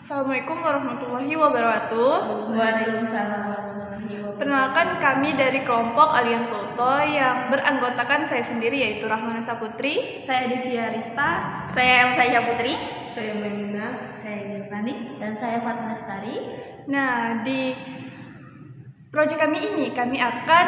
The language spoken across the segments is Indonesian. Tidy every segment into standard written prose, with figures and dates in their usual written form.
Assalamualaikum warahmatullahi wabarakatuh. Waalaikumsalam warahmatullahi wabarakatuh. Perkenalkan, kami dari kelompok Alien Pluto yang beranggotakan saya sendiri yaitu Rahmana Saputri, Saya Divya Rista, Saya Elsa Putri, saya Maimuna, saya Devani, dan saya Fatma Lestari. Nah, di proyek kami ini kami akan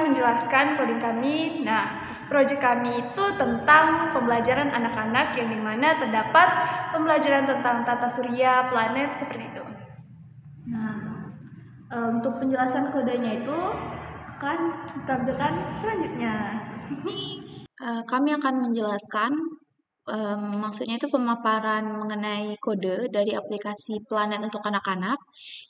menjelaskan coding kami. Nah, proyek kami itu tentang pembelajaran anak-anak yang dimana terdapat pembelajaran tentang tata surya, planet, seperti itu. Nah, untuk penjelasan kodenya itu akan ditampilkan selanjutnya. Kami akan menjelaskan maksudnya itu pemaparan mengenai kode dari aplikasi Planet untuk anak-anak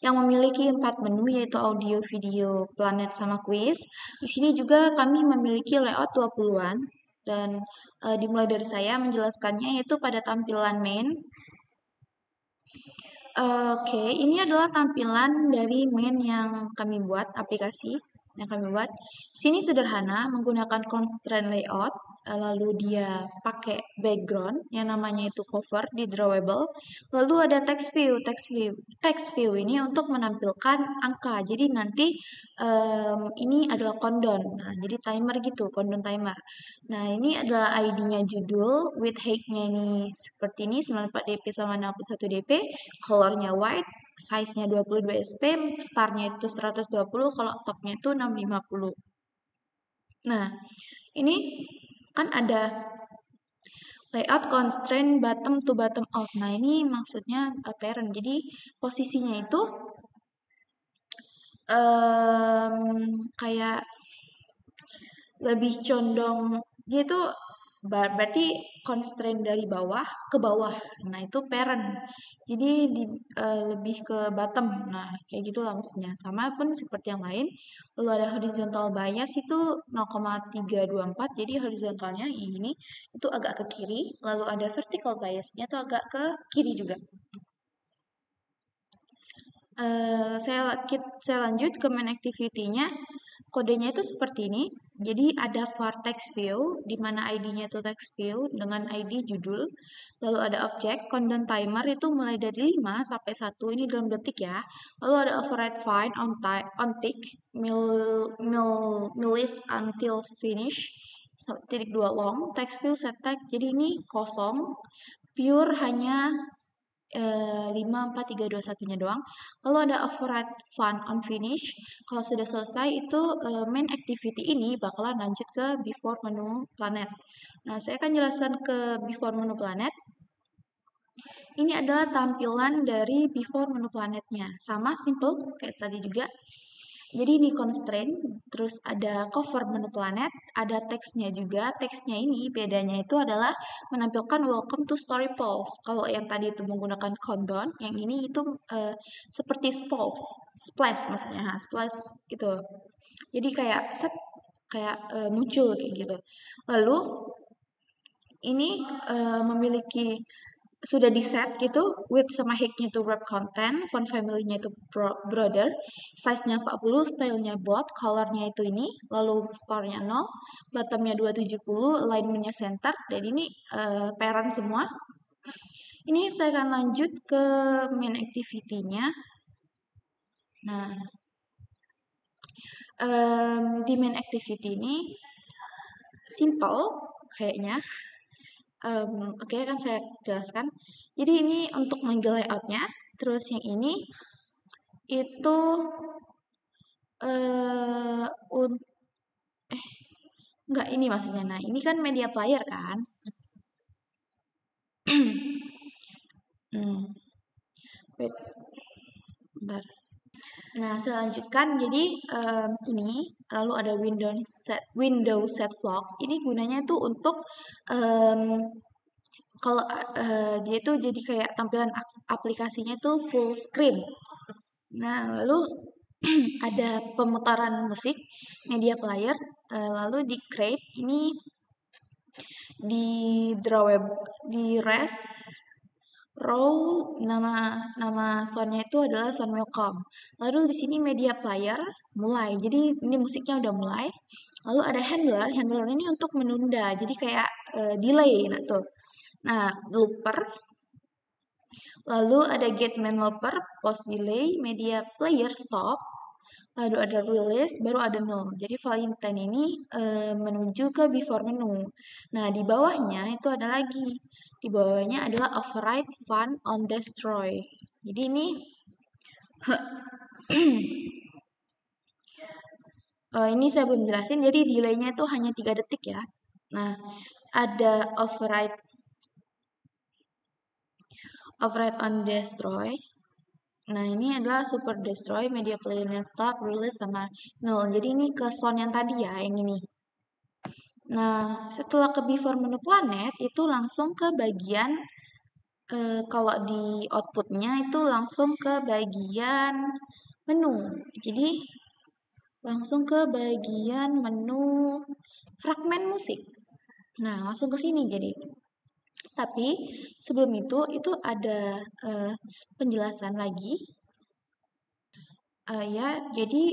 yang memiliki 4 menu yaitu audio, video, planet, sama quiz. Di sini juga kami memiliki layout 20-an dan dimulai dari saya menjelaskannya yaitu pada tampilan main. Oke, ini adalah tampilan dari main yang kami buat, aplikasi yang kami buat. Sini sederhana, menggunakan constraint layout, lalu dia pakai background yang namanya itu cover di drawable. Lalu ada text view. Text view ini untuk menampilkan angka. Jadi nanti ini adalah countdown. Nah, jadi timer gitu, countdown timer. Nah, ini adalah ID-nya judul, width height-nya ini seperti ini, 94 dp sama 61 dp, color-nya white, size-nya 22 sp, star-nya itu 120, kalau top-nya itu 650. Nah, ini kan ada layout constraint bottom to bottom off. Nah, ini maksudnya parent. Jadi, posisinya itu kayak lebih condong, dia itu berarti constraint dari bawah ke bawah. Nah, itu parent. Jadi lebih ke bottom. Nah, kayak gitulah maksudnya. Sama pun seperti yang lain. Lalu ada horizontal bias itu 0,324. Jadi horizontalnya ini itu agak ke kiri. Lalu ada vertical biasnya itu agak ke kiri juga. Saya lanjut ke main activity-nya. Kodenya itu seperti ini. Jadi ada var text view, di mana ID-nya itu text view dengan ID judul. Lalu ada objek, countdown timer itu mulai dari 5 sampai 1, ini dalam detik ya. Lalu ada override fine on tick, list until finish, titik 2 long, text view set tag, jadi ini kosong, pure hanya 5, 4, 3, 2, 1-nya doang. Lalu ada override fun on finish. Kalau sudah selesai itu main activity ini bakalan lanjut ke before menu planet. Nah, saya akan jelaskan ke before menu planet. Ini adalah tampilan dari before menu planetnya. Sama, simple, kayak tadi juga. Jadi ini constraint, terus ada cover menu planet, ada teksnya juga. Teksnya ini bedanya itu adalah menampilkan welcome to story pulse. Kalau yang tadi itu menggunakan countdown, yang ini itu seperti splash maksudnya, splash itu. Jadi kayak muncul kayak gitu. Lalu ini memiliki sudah di set gitu, width sama height-nya itu wrap content, font family-nya itu border, size-nya 40, style-nya bot, color-nya itu ini, lalu store-nya 0, bottom-nya 270, alignment-nya center, dan ini parent semua. Ini saya akan lanjut ke main activity-nya. Nah, di main activity ini simple kayaknya. Oke, kan saya jelaskan. Jadi ini untuk manggil layoutnya. Terus yang ini itu enggak, ini maksudnya. Nah, ini kan media player kan. Wait, bentar. Nah, saya lanjutkan. Jadi ini lalu ada window set vlogs. Ini gunanya tuh untuk kalau dia tuh jadi kayak tampilan aplikasinya tuh full screen. Nah, lalu ada pemutaran musik, media player, lalu di create ini di res row nama soundnya itu adalah sound welcome. Lalu di sini media player mulai. Jadi ini musiknya udah mulai. Lalu ada handler ini untuk menunda. Jadi kayak delay. Nah, looper Lalu ada get main loper, post delay, media player stop, lalu ada release, baru ada null. Jadi Valentine ini menuju ke before menu. Nah, di bawahnya itu ada lagi. Di bawahnya adalah override, fun, on destroy. Jadi ini ini saya belum jelasin, jadi delaynya itu hanya 3 detik ya. Nah, ada override on destroy. Nah, ini adalah super destroy, media player stop, release, sama null. Jadi ini ke sound yang tadi ya, yang ini. Nah, setelah ke before menu planet, itu langsung ke bagian, kalau di outputnya itu langsung ke bagian menu. Jadi, langsung ke bagian menu fragmen musik. Nah, langsung ke sini jadi. Tapi sebelum itu ada penjelasan lagi. Ya, jadi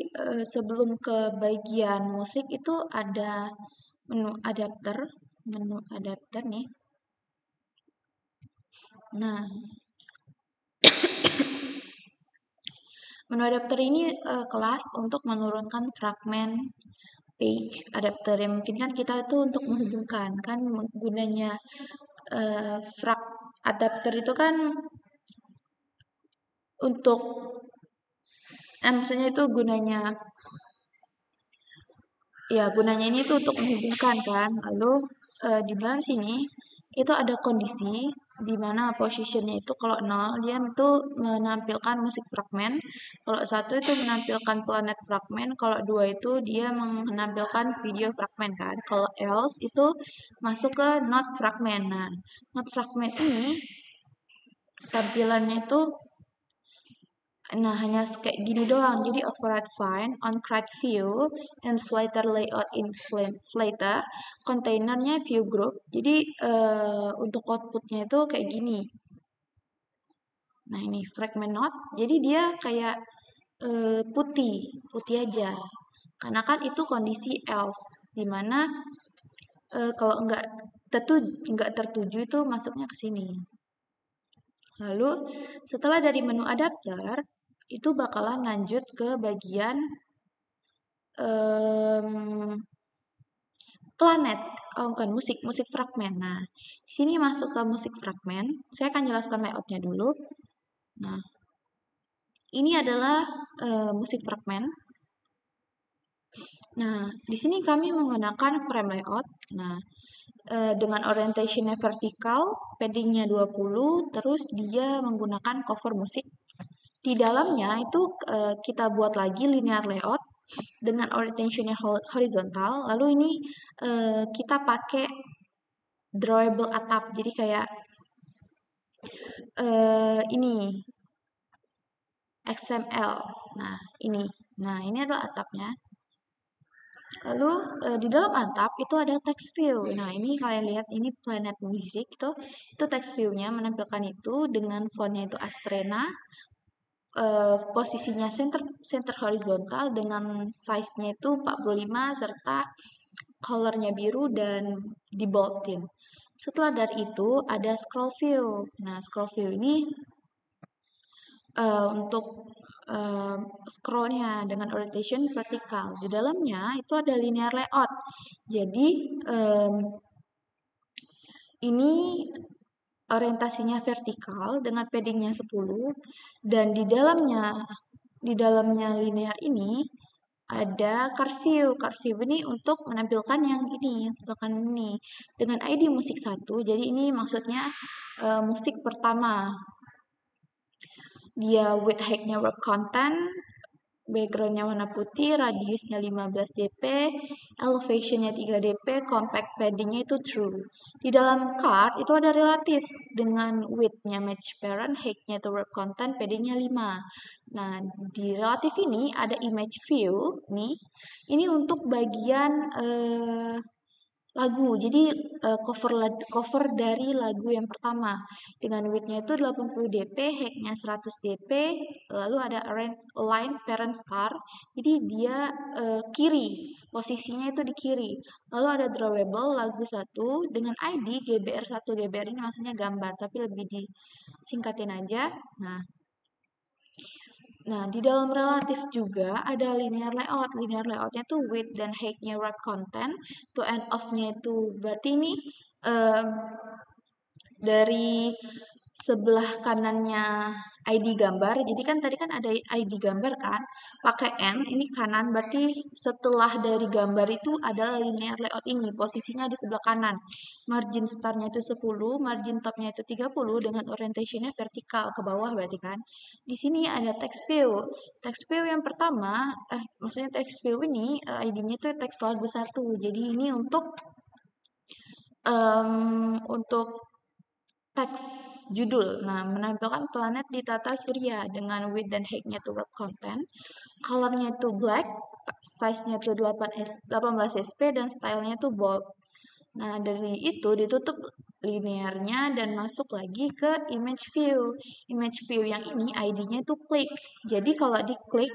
sebelum ke bagian musik itu ada menu adapter nih. Nah, menu adapter ini kelas untuk menurunkan fragmen page adapter yang mungkin kan kita itu untuk menghubungkan kan gunanya frag adapter itu kan untuk maksudnya itu gunanya ini tuh untuk menghubungkan kan. Lalu di dalam sini itu ada kondisi di mana positionnya itu kalau 0 dia itu menampilkan musik fragmen, kalau 1 itu menampilkan planet fragmen, kalau 2 itu dia menampilkan video fragmen kan. Kalau else itu masuk ke not fragmen. Nah, not fragmen ini tampilannya itu hanya kayak gini doang. Jadi override find, on crate view, inflator layout inflator, kontainernya view group. Jadi untuk outputnya itu kayak gini. Nah, ini fragment not. Jadi dia kayak putih aja. Karena kan itu kondisi else, dimana kalau nggak tertuju itu masuknya ke sini. Lalu setelah dari menu adapter itu bakalan lanjut ke bagian planet, bukan musik fragmen. Nah, di sini masuk ke musik fragmen. Saya akan jelaskan layoutnya dulu. Nah, ini adalah musik fragmen. Nah, di sini kami menggunakan frame layout. Nah, dengan orientationnya vertikal, paddingnya 20, terus dia menggunakan cover musik. Di dalamnya itu kita buat lagi linear layout dengan orientationnya horizontal. Lalu ini kita pakai drawable atap. Jadi kayak ini XML. Nah, ini adalah atapnya. Lalu di dalam atap itu ada text view. Nah, ini kalian lihat ini Planet Music itu text view-nya menampilkan itu dengan fontnya itu Astrena. Posisinya center horizontal dengan size-nya itu 45 serta color-nya biru dan di boldin. Setelah dari itu ada scroll view. Nah, scroll view ini untuk scrollnya dengan orientation vertikal. Di dalamnya itu ada linear layout. Jadi ini orientasinya vertikal dengan paddingnya 10 dan di dalamnya linear ini ada card view. Card view ini untuk menampilkan yang sebelah kanan ini dengan ID musik 1. Jadi ini maksudnya musik pertama. Dia width height-nya wrap content, background-nya warna putih, radiusnya 15 dp, elevation-nya 3 dp, compact padding-nya itu true. Di dalam card itu ada relatif dengan width-nya match parent, height-nya itu wrap content, padding-nya 5. Nah, di relatif ini ada image view nih. Ini untuk bagian lagu. Jadi cover dari lagu yang pertama dengan width-nya itu 80 dp, height-nya 100 dp, lalu ada align parent star. Jadi dia kiri, posisinya itu di kiri. Lalu ada drawable lagu 1 dengan ID GBR1. GBR ini maksudnya gambar, tapi lebih disingkatin aja. Nah, di dalam relatif juga ada linear layout. Linear layoutnya tuh width dan height-nya wrap content. To end of-nya itu berarti ini dari sebelah kanannya ID gambar. Jadi kan tadi kan ada ID gambar kan, pakai N, ini kanan, berarti setelah dari gambar itu ada linear layout ini, posisinya di sebelah kanan. Margin startnya itu 10, margin topnya itu 30 dengan orientationnya vertikal ke bawah berarti kan. Di sini ada text view. Text view yang pertama, maksudnya text view ini ID-nya itu teks lagu 1. Jadi ini untuk teks judul. Nah, menampilkan planet di tata surya dengan width dan height-nya itu wrap content. Color-nya itu black, size-nya itu 18 sp dan style-nya itu bold. Nah, dari itu ditutup linearnya dan masuk lagi ke image view. Image view yang ini ID-nya itu click. Jadi kalau diklik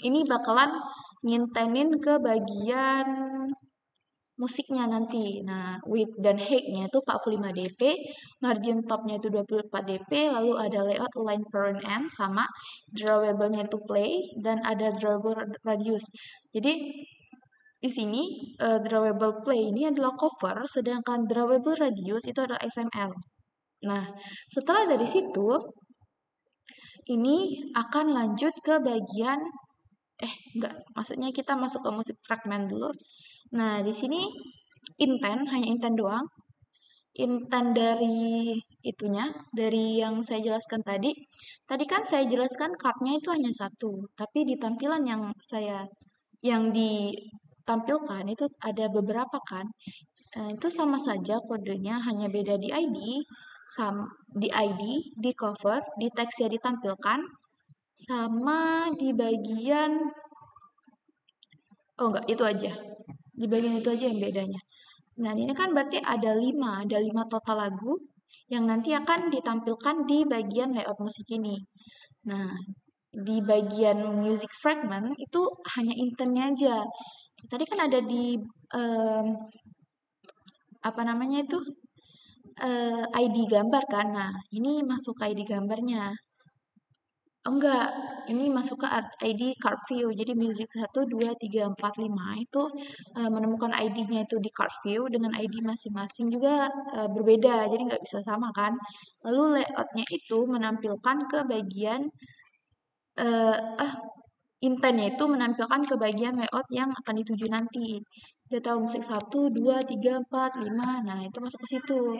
ini bakalan ngintenin ke bagian musiknya nanti. Nah, width dan height-nya itu 45 dp, margin top-nya itu 24 dp, lalu ada layout align parent end sama drawable-nya itu play dan ada drawable radius. Jadi di sini drawable play ini adalah cover, sedangkan drawable radius itu adalah XML. Nah, setelah dari situ ini akan lanjut ke bagian maksudnya kita masuk ke musik fragment dulu. Nah, di sini hanya intent doang. Intent dari itunya, dari yang saya jelaskan tadi. Tadi kan saya jelaskan card-nya itu hanya 1, tapi di tampilan yang ditampilkan itu ada beberapa kan. Itu sama saja kodenya, hanya beda di ID, di cover, di teks yang ditampilkan, sama di bagian itu aja. Di bagian itu aja yang bedanya. Nah, ini kan berarti ada 5 total lagu yang nanti akan ditampilkan di bagian layout musik ini. Nah, di bagian music fragment itu hanya intentnya aja. Tadi kan ada di ID gambar kan. Nah, ini masuk ke ID gambarnya. Enggak, ini masuk ke ID card view. Jadi music 1, 2, 3, 4, 5 itu menemukan ID-nya itu di card view dengan ID masing-masing juga berbeda. Jadi nggak bisa sama kan. Lalu layout-nya itu menampilkan ke bagian intentnya itu menampilkan ke bagian layout yang akan dituju nanti. Kita tahu musik 1, 2, 3, 4, 5. Nah, itu masuk ke situ.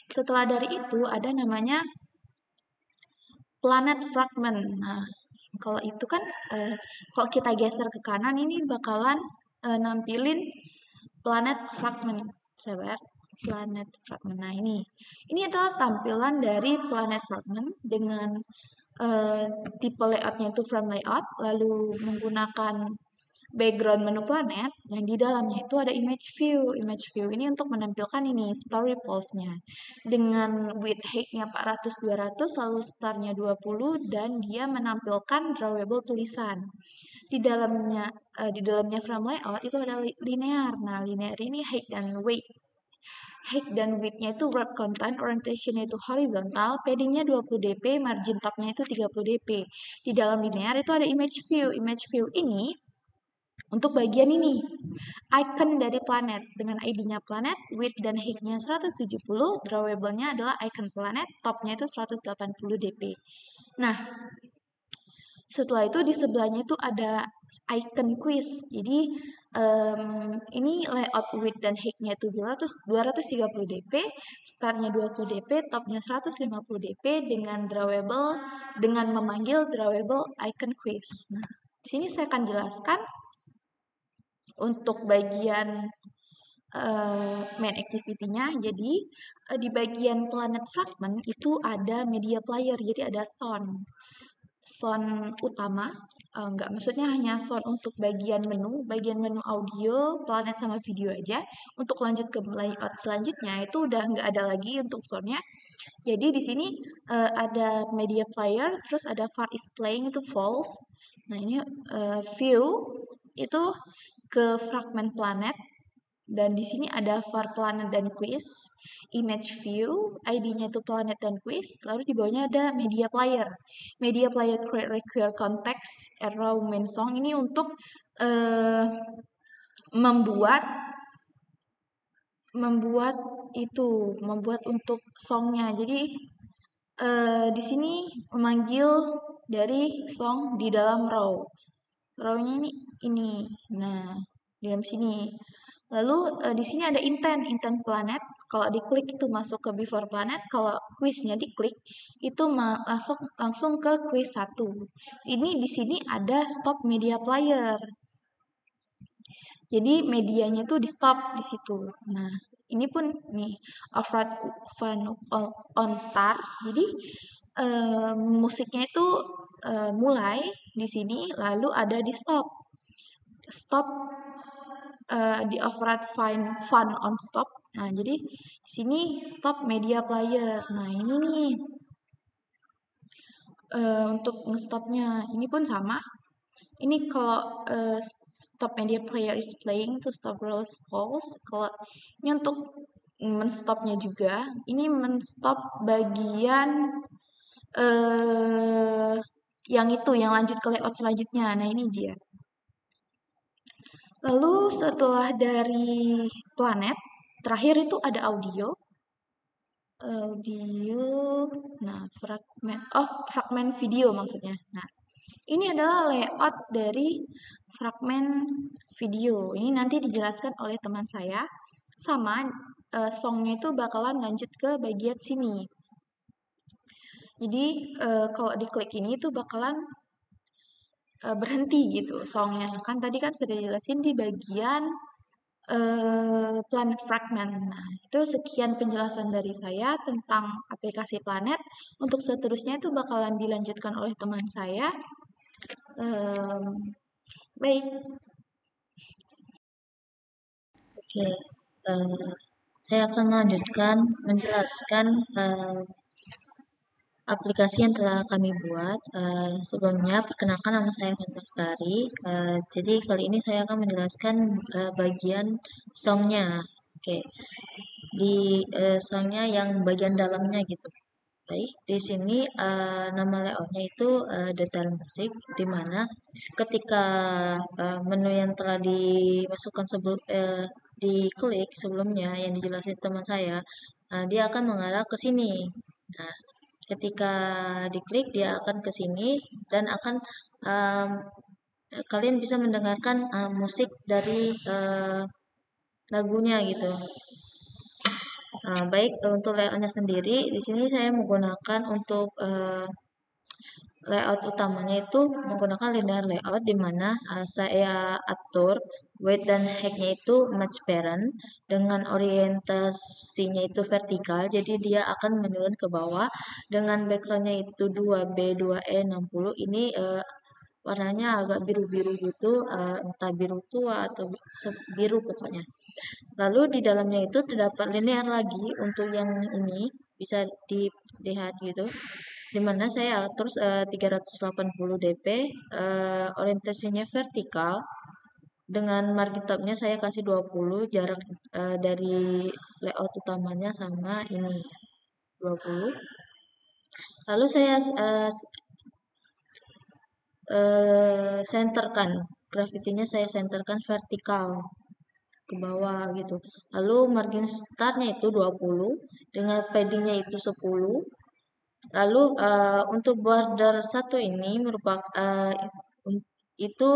Setelah dari itu ada namanya planet fragment. Nah, kalau itu kan kalau kita geser ke kanan ini bakalan nampilin planet fragment. Sabar, planet fragment. Nah, ini adalah tampilan dari planet fragment dengan tipe layoutnya itu frame layout, lalu menggunakan background menu planet yang di dalamnya itu ada image view. Image view ini untuk menampilkan ini story pulse-nya dengan width height-nya 400 200 lalu star-nya 20 dan dia menampilkan drawable tulisan. Di dalamnya frame layout itu ada linear. Nah, linear ini height dan width-nya itu wrap content, orientation-nya itu horizontal, padding-nya 20 dp, margin top-nya itu 30 dp. Di dalam linear itu ada image view. Image view ini untuk bagian ini, icon dari planet dengan ID-nya planet, width dan height-nya 170, drawable-nya adalah icon planet, top-nya itu 180 dp. Nah, setelah itu di sebelahnya itu ada icon quiz. Jadi ini layout width dan height-nya itu 230 dp, start-nya 20 dp, top-nya 150 dp dengan memanggil drawable icon quiz. Nah, di sini saya akan jelaskan untuk bagian main activity-nya. Jadi di bagian planet fragment itu ada media player, jadi ada sound. sound utama, enggak, maksudnya hanya sound untuk bagian menu audio, planet sama video aja. Untuk lanjut ke layout selanjutnya itu udah nggak ada lagi untuk soundnya. Jadi di sini ada media player, terus ada far is playing itu false. Nah ini view itu ke fragment planet, dan di sini ada var planet dan quiz, image view, ID-nya itu planet dan quiz, lalu di bawahnya ada media player. Media player require context arrow main song ini untuk membuat untuk songnya. Jadi di sini memanggil dari song di dalam row. Row-nya ini. Nah, di dalam sini. Lalu di sini ada intent planet. Kalau diklik itu masuk ke before planet. Kalau quiznya diklik itu langsung ke quiz 1. Ini di sini ada stop media player. Jadi medianya tuh di stop di situ. Nah, ini pun nih override fun on start. Jadi musiknya itu mulai di sini, lalu ada di stop. Stop di override fun on stop. Nah, jadi di sini stop media player. Nah, ini nih untuk nge-stopnya. Ini pun sama. Ini kalau stop media player is playing to stop roll is false. Kalau ini untuk menstopnya juga. Ini menstop bagian yang lanjut ke layout selanjutnya. Nah, ini dia. Lalu setelah dari planet, terakhir itu ada audio. Nah, fragment video maksudnya. Nah, ini adalah layout dari fragmen video. Ini nanti dijelaskan oleh teman saya. Sama songnya itu bakalan lanjut ke bagian sini. Jadi kalau diklik ini itu bakalan berhenti gitu songnya. Kan tadi kan sudah jelasin di bagian planet fragment. Nah, itu sekian penjelasan dari saya tentang aplikasi planet. Untuk seterusnya itu bakalan dilanjutkan oleh teman saya. Baik. Oke, saya akan melanjutkan menjelaskan aplikasi yang telah kami buat. Sebelumnya, perkenalkan nama saya Fatma Lestari. Jadi kali ini saya akan menjelaskan bagian songnya. Oke, di songnya yang bagian dalamnya gitu. Baik, di sini nama layoutnya itu detail musik, di mana ketika menu yang telah dimasukkan diklik sebelumnya yang dijelasin teman saya, dia akan mengarah ke sini. Nah, ketika diklik dia akan ke sini dan akan kalian bisa mendengarkan musik dari lagunya gitu. Baik, untuk layoutnya sendiri di sini saya menggunakan untuk layout utamanya itu menggunakan linear layout, di mana saya atur weight dan height-nya itu match parent dengan orientasinya itu vertikal, jadi dia akan menurun ke bawah dengan background-nya itu 2B 2E 60. Ini warnanya agak biru-biru gitu, entah biru tua atau biru pokoknya. Lalu di dalamnya itu terdapat linear lagi untuk yang ini, bisa dilihat gitu, dimana saya atur 380 dp, orientasinya vertikal, dengan margin topnya saya kasih 20, jarak dari layout utamanya sama ini 20. Lalu saya senterkan, grafitinya saya senterkan vertikal ke bawah gitu. Lalu margin startnya itu 20 dengan paddingnya itu 10. Lalu untuk border 1 ini merupakan itu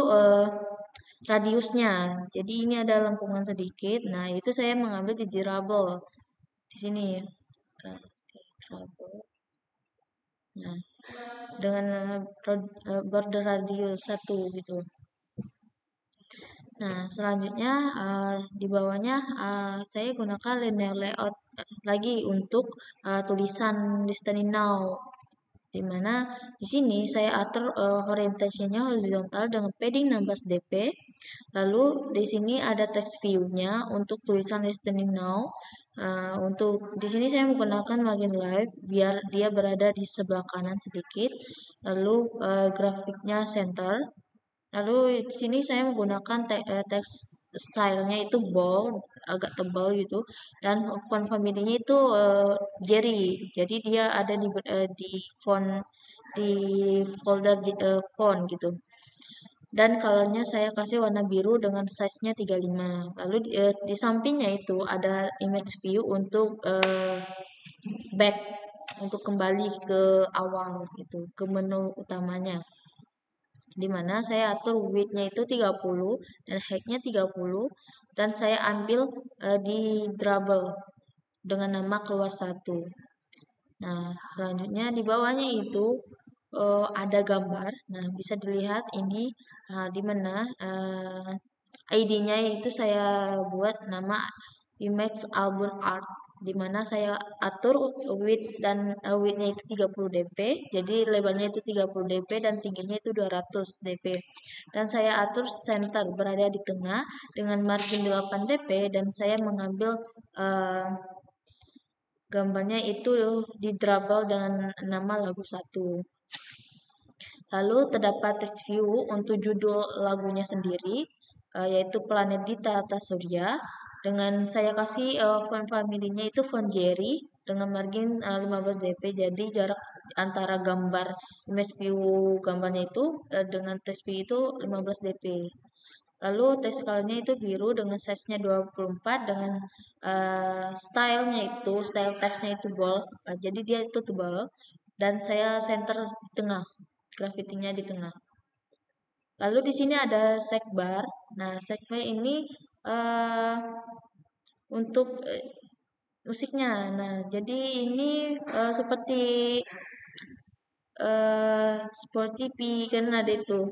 radiusnya. Jadi ini ada lengkungan sedikit. Nah, itu saya mengambil di durable di sini. Nah, dengan border radius 1 gitu. Nah, selanjutnya di bawahnya saya gunakan linear layout lagi untuk tulisan listening now. Dimana di sini saya atur orientasinya horizontal dengan padding 16 dp. Lalu di sini ada text view-nya untuk tulisan listening now. Untuk di sini saya menggunakan margin left biar dia berada di sebelah kanan sedikit. Lalu grafiknya center. Lalu di sini saya menggunakan text stylenya itu bold, agak tebal gitu, dan font family-nya itu Jerry. Jadi dia ada di font di folder font gitu. Dan colornya saya kasih warna biru dengan size-nya 35. Lalu di sampingnya itu ada image view untuk back, untuk kembali ke awal gitu, ke menu utamanya. Dimana saya atur width-nya itu 30 dan height-nya 30 dan saya ambil di double dengan nama keluar satu. Nah, selanjutnya di bawahnya itu ada gambar. Nah, bisa dilihat ini di mana ID-nya itu saya buat nama image album art, di mana saya atur width dan width-nya itu 30 dp, jadi lebarnya itu 30 dp dan tingginya itu 200 dp. Dan saya atur center berada di tengah dengan margin 8 dp dan saya mengambil gambarnya itu di double dengan nama lagu 1. Lalu terdapat text view untuk judul lagunya sendiri, yaitu Planet di Tata Surya. Dengan saya kasih font family-nya itu font Jerry dengan margin 15 dp. Jadi jarak antara gambar image view gambarnya itu dengan text view itu 15 dp. Lalu text color-nya itu biru dengan size-nya 24 dengan style-nya itu style text-nya itu bold. Jadi dia itu tebal dan saya center di tengah, graffiti-nya di tengah. Lalu di sini ada segbar. Nah, segbar ini untuk musiknya. Nah, jadi ini seperti Sport TV kan ada itu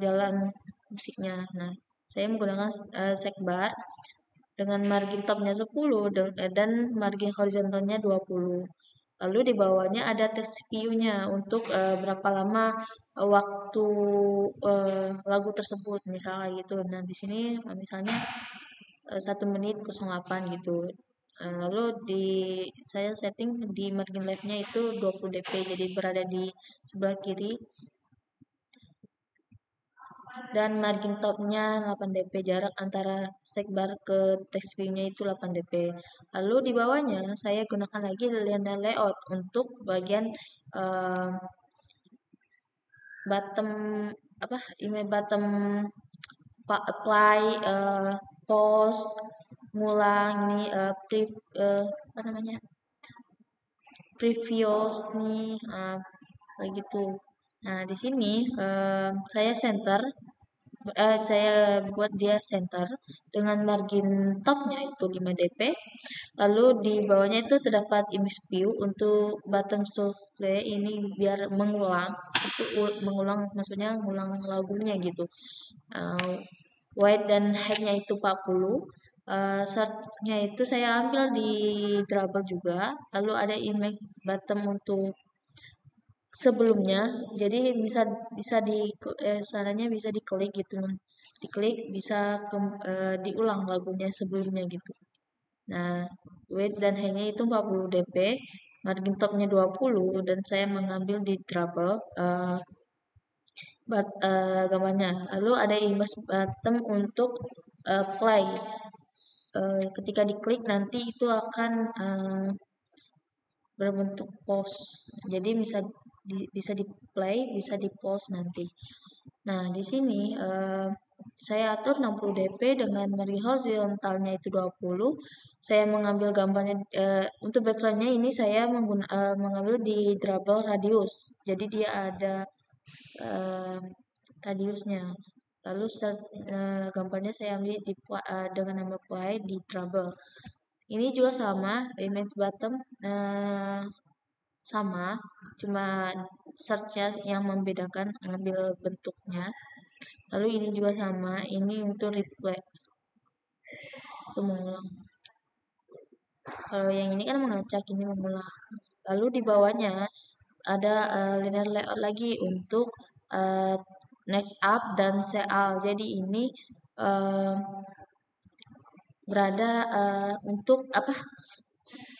jalan musiknya. Nah, saya menggunakan segbar dengan margin topnya 10 dan margin horizontalnya 20. Lalu di bawahnya ada text view-nya untuk berapa lama waktu lagu tersebut misalnya gitu. Nah, di sini misalnya 1 menit 08 gitu. Lalu saya setting di margin left-nya itu 20 dp, jadi berada di sebelah kiri. Dan margin top-nya 8 dp, jarak antara segbar ke text view-nya itu 8 dp. Lalu di bawahnya saya gunakan lagi linear layout untuk bagian bottom email bottom apply, post, ngulang ini previous nih kayak gitu. Nah, di sini saya center, saya buat dia center dengan margin topnya itu 5 dp. Lalu di bawahnya itu terdapat image view untuk bottom souffle ini biar mengulang, itu mengulang maksudnya mengulang lagunya gitu. Width dan height-nya itu 40. Search-nya itu saya ambil di double juga. Lalu ada image bottom untuk sebelumnya, jadi bisa di sarannya bisa diklik gitu, diklik bisa diulang lagunya sebelumnya gitu. Nah, width dan height-nya itu 40 dp, margin top-nya 20 dan saya mengambil di double gambarnya. Lalu ada image bottom untuk play. Ketika diklik nanti itu akan berbentuk pause. Jadi bisa di play, bisa di pause nanti. Nah, di sini saya atur 60 dp dengan margin horizontalnya itu 20. Saya mengambil gambarnya untuk backgroundnya ini saya mengambil di double radius. Jadi dia ada radiusnya. Lalu gambarnya saya ambil dengan nama play di double. Ini juga sama, image bottom sama, cuma search-nya yang membedakan, ambil bentuknya. Lalu ini juga sama, ini untuk replay, itu mengulang. Kalau yang ini kan mengacak, ini mengulang. Lalu di bawahnya ada linear layout lagi untuk next up dan seal. Jadi ini berada untuk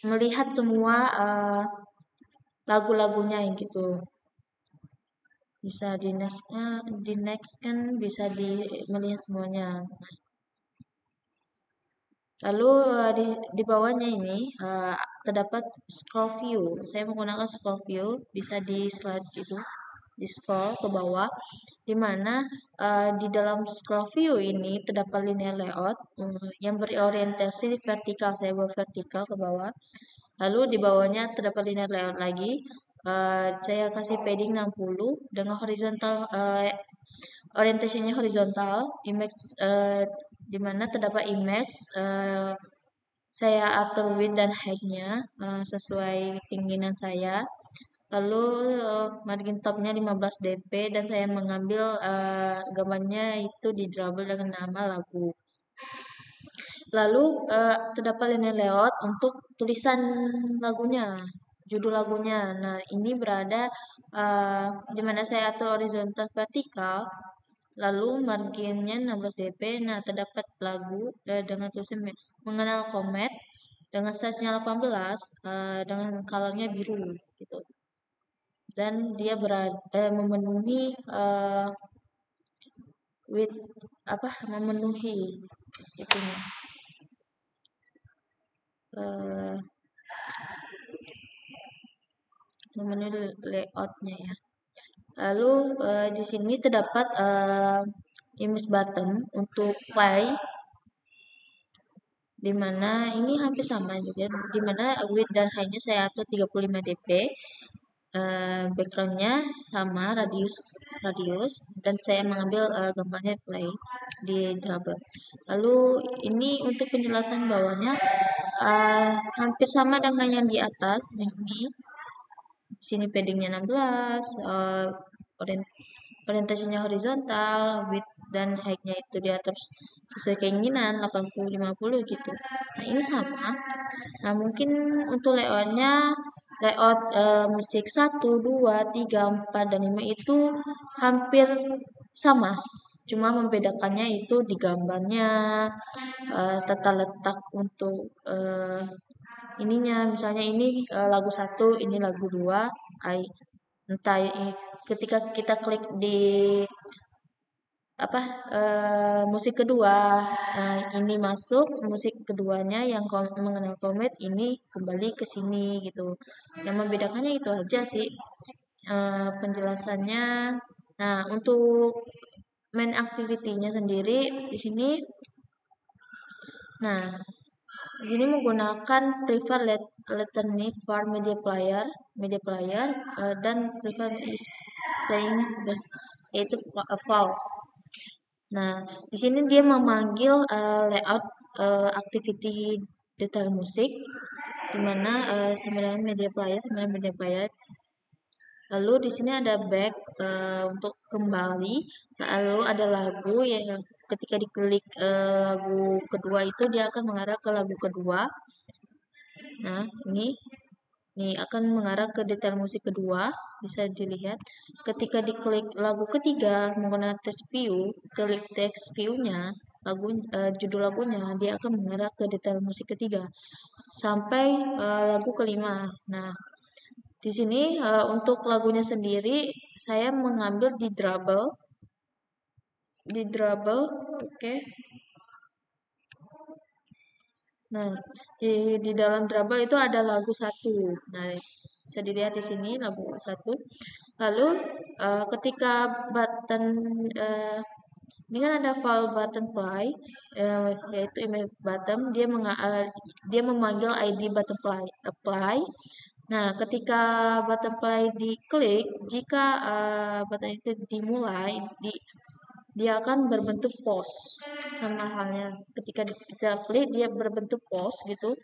melihat semua lagu-lagunya gitu. Bisa di next kan bisa melihat semuanya. Lalu di bawahnya ini terdapat scroll view. Saya menggunakan scroll view, bisa di slide itu, di scroll ke bawah, di mana di dalam scroll view ini terdapat linear layout yang berorientasi vertikal. Saya bawa vertikal ke bawah. Lalu di bawahnya terdapat linear layout lagi. Saya kasih padding 60 dengan horizontal, orientasinya horizontal, image di mana terdapat image. Saya atur width dan height-nya sesuai keinginan saya. Lalu margin top-nya 15 dp dan saya mengambil gambarnya itu di drabble dengan nama lagu. Lalu terdapat linear layout untuk tulisan lagunya, judul lagunya. Nah, ini berada di mana saya atur horizontal vertikal. Lalu marginnya 16 dp. Nah, terdapat lagu dengan tulisan mengenal komet dengan size-nya 18 dengan color-nya biru gitu. Dan dia memenuhi memenuhi itunya. Memenuhi layout-nya ya. Lalu di sini terdapat image button untuk play, dimana ini hampir sama juga, dimana width dan height-nya saya atur 35 dp, background-nya sama, radius, dan saya mengambil gambarnya play di drabble. Lalu ini untuk penjelasan bawahnya hampir sama dengan yang di atas. Ini di sini paddingnya 16, orientasinya horizontal, width dan height-nya itu diatur sesuai keinginan 80-50 gitu. Nah, ini sama. Nah, mungkin untuk layout-nya, layout musik 1, 2, 3, 4, dan 5 itu hampir sama. Cuma membedakannya itu di gambarnya, tata letak untuk ininya. Misalnya ini lagu 1, ini lagu 2, entah ketika kita klik di musik kedua, ini masuk musik keduanya yang mengenal komet, ini kembali ke sini gitu. Yang membedakannya itu aja sih penjelasannya. Nah, untuk main activity-nya sendiri di sini. Nah, di sini menggunakan prefer alternate for media player dan prefer is playing yaitu false. Nah, di sini dia memanggil layout activity detail musik, di mana sebenarnya media player. Lalu di sini ada back untuk kembali. Lalu ada lagu yang ketika diklik lagu kedua itu dia akan mengarah ke lagu kedua. Nah, ini akan mengarah ke detail musik kedua, bisa dilihat. Ketika diklik lagu ketiga menggunakan text view, klik text view-nya, judul lagunya, dia akan mengarah ke detail musik ketiga sampai lagu kelima. Nah, di sini untuk lagunya sendiri saya mengambil di drabble, oke. Nah, di dalam drabble itu ada lagu 1. Nah, bisa dilihat di sini lagu 1. Lalu ketika button ini kan ada file button play, yaitu image button, dia memanggil ID button play. Nah, ketika button play diklik, jika button itu dimulai, dia akan berbentuk pause. Sama halnya ketika kita klik, dia berbentuk pause gitu.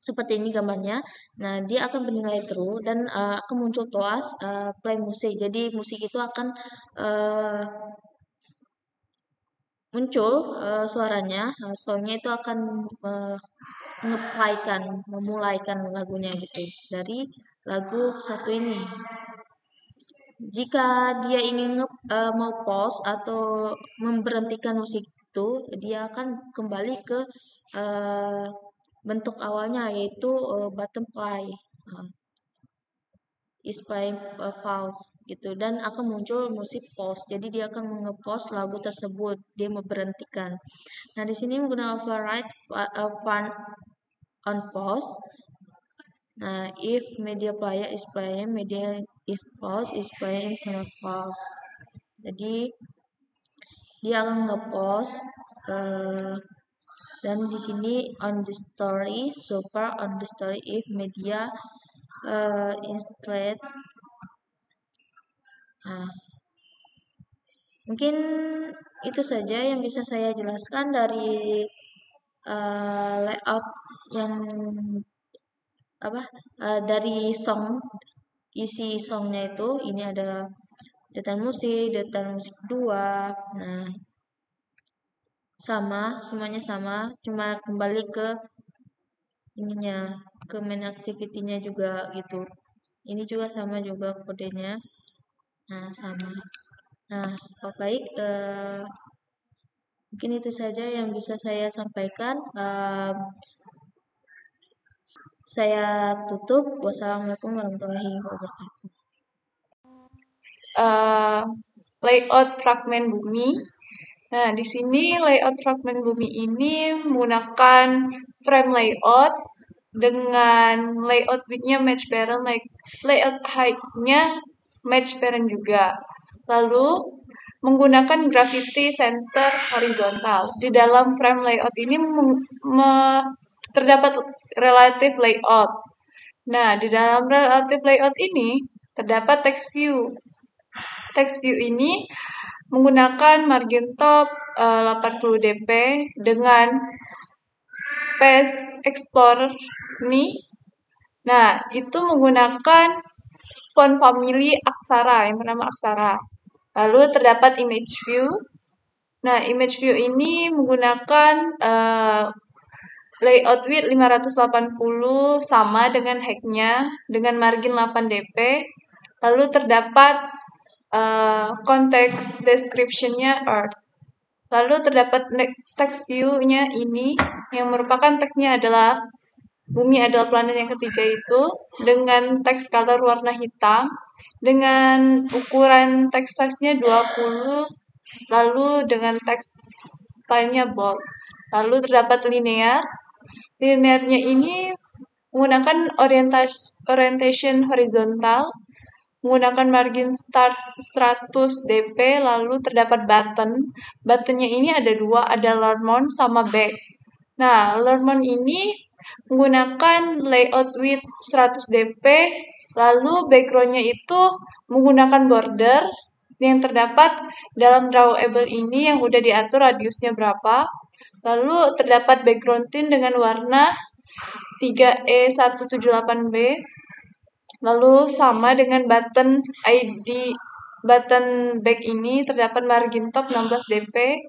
Seperti ini gambarnya. Nah, dia akan bernilai true dan akan muncul toas play musik. Jadi musik itu akan muncul suaranya, soundnya itu akan memulaikan lagunya gitu dari lagu satu ini. Jika dia ingin mau pause atau memberhentikan musik itu, dia akan kembali ke bentuk awalnya, yaitu button play. Is playing false gitu, dan akan muncul musik pause. Jadi dia akan nge-pause lagu tersebut, dia memberhentikan. Nah, di sini menggunakan override fun on pause. Nah, if media player is playing, if pause is playing instead of pause. Jadi dia akan nge-pause dan di sini on the story, super on the story if media instead. Nah, mungkin itu saja yang bisa saya jelaskan dari layout yang dari song, isi songnya itu. Ini ada detail musik 2. Nah, semuanya sama, cuma kembali ke ininya, ke main activity-nya juga gitu. Ini juga sama juga kodenya. Nah, sama. Nah, baik, mungkin itu saja yang bisa saya sampaikan. Saya tutup. Wassalamualaikum warahmatullahi wabarakatuh. Layout fragmen bumi. Nah, di sini layout fragmen bumi ini menggunakan frame layout dengan layout width-nya match parent, layout height-nya match parent juga. Lalu menggunakan gravity center horizontal. Di dalam frame layout ini terdapat relative layout. Nah, di dalam relative layout ini terdapat text view. Text view ini menggunakan margin top 80 dp dengan space explorer ini. Nah, itu menggunakan font family Aksara yang bernama Aksara. Lalu terdapat image view. Nah, image view ini menggunakan layout width 580 sama dengan height-nya dengan margin 8 dp. Lalu terdapat konteks description-nya Earth. Lalu terdapat text view-nya ini yang merupakan teksnya adalah Bumi adalah planet yang ketiga itu dengan teks color warna hitam dengan ukuran teks size-nya 20, lalu dengan teks style-nya bold. Lalu terdapat linear. Linearnya ini menggunakan orientation horizontal, menggunakan margin start 100 dp, lalu terdapat button. Buttonnya ini ada 2, ada learn more sama back. Nah, learn more ini menggunakan layout width 100 dp, lalu background-nya itu menggunakan border yang terdapat dalam drawable ini yang udah diatur radiusnya berapa. Lalu terdapat background tint dengan warna 3E178B. Lalu sama dengan button ID button back ini terdapat margin top 16 dp,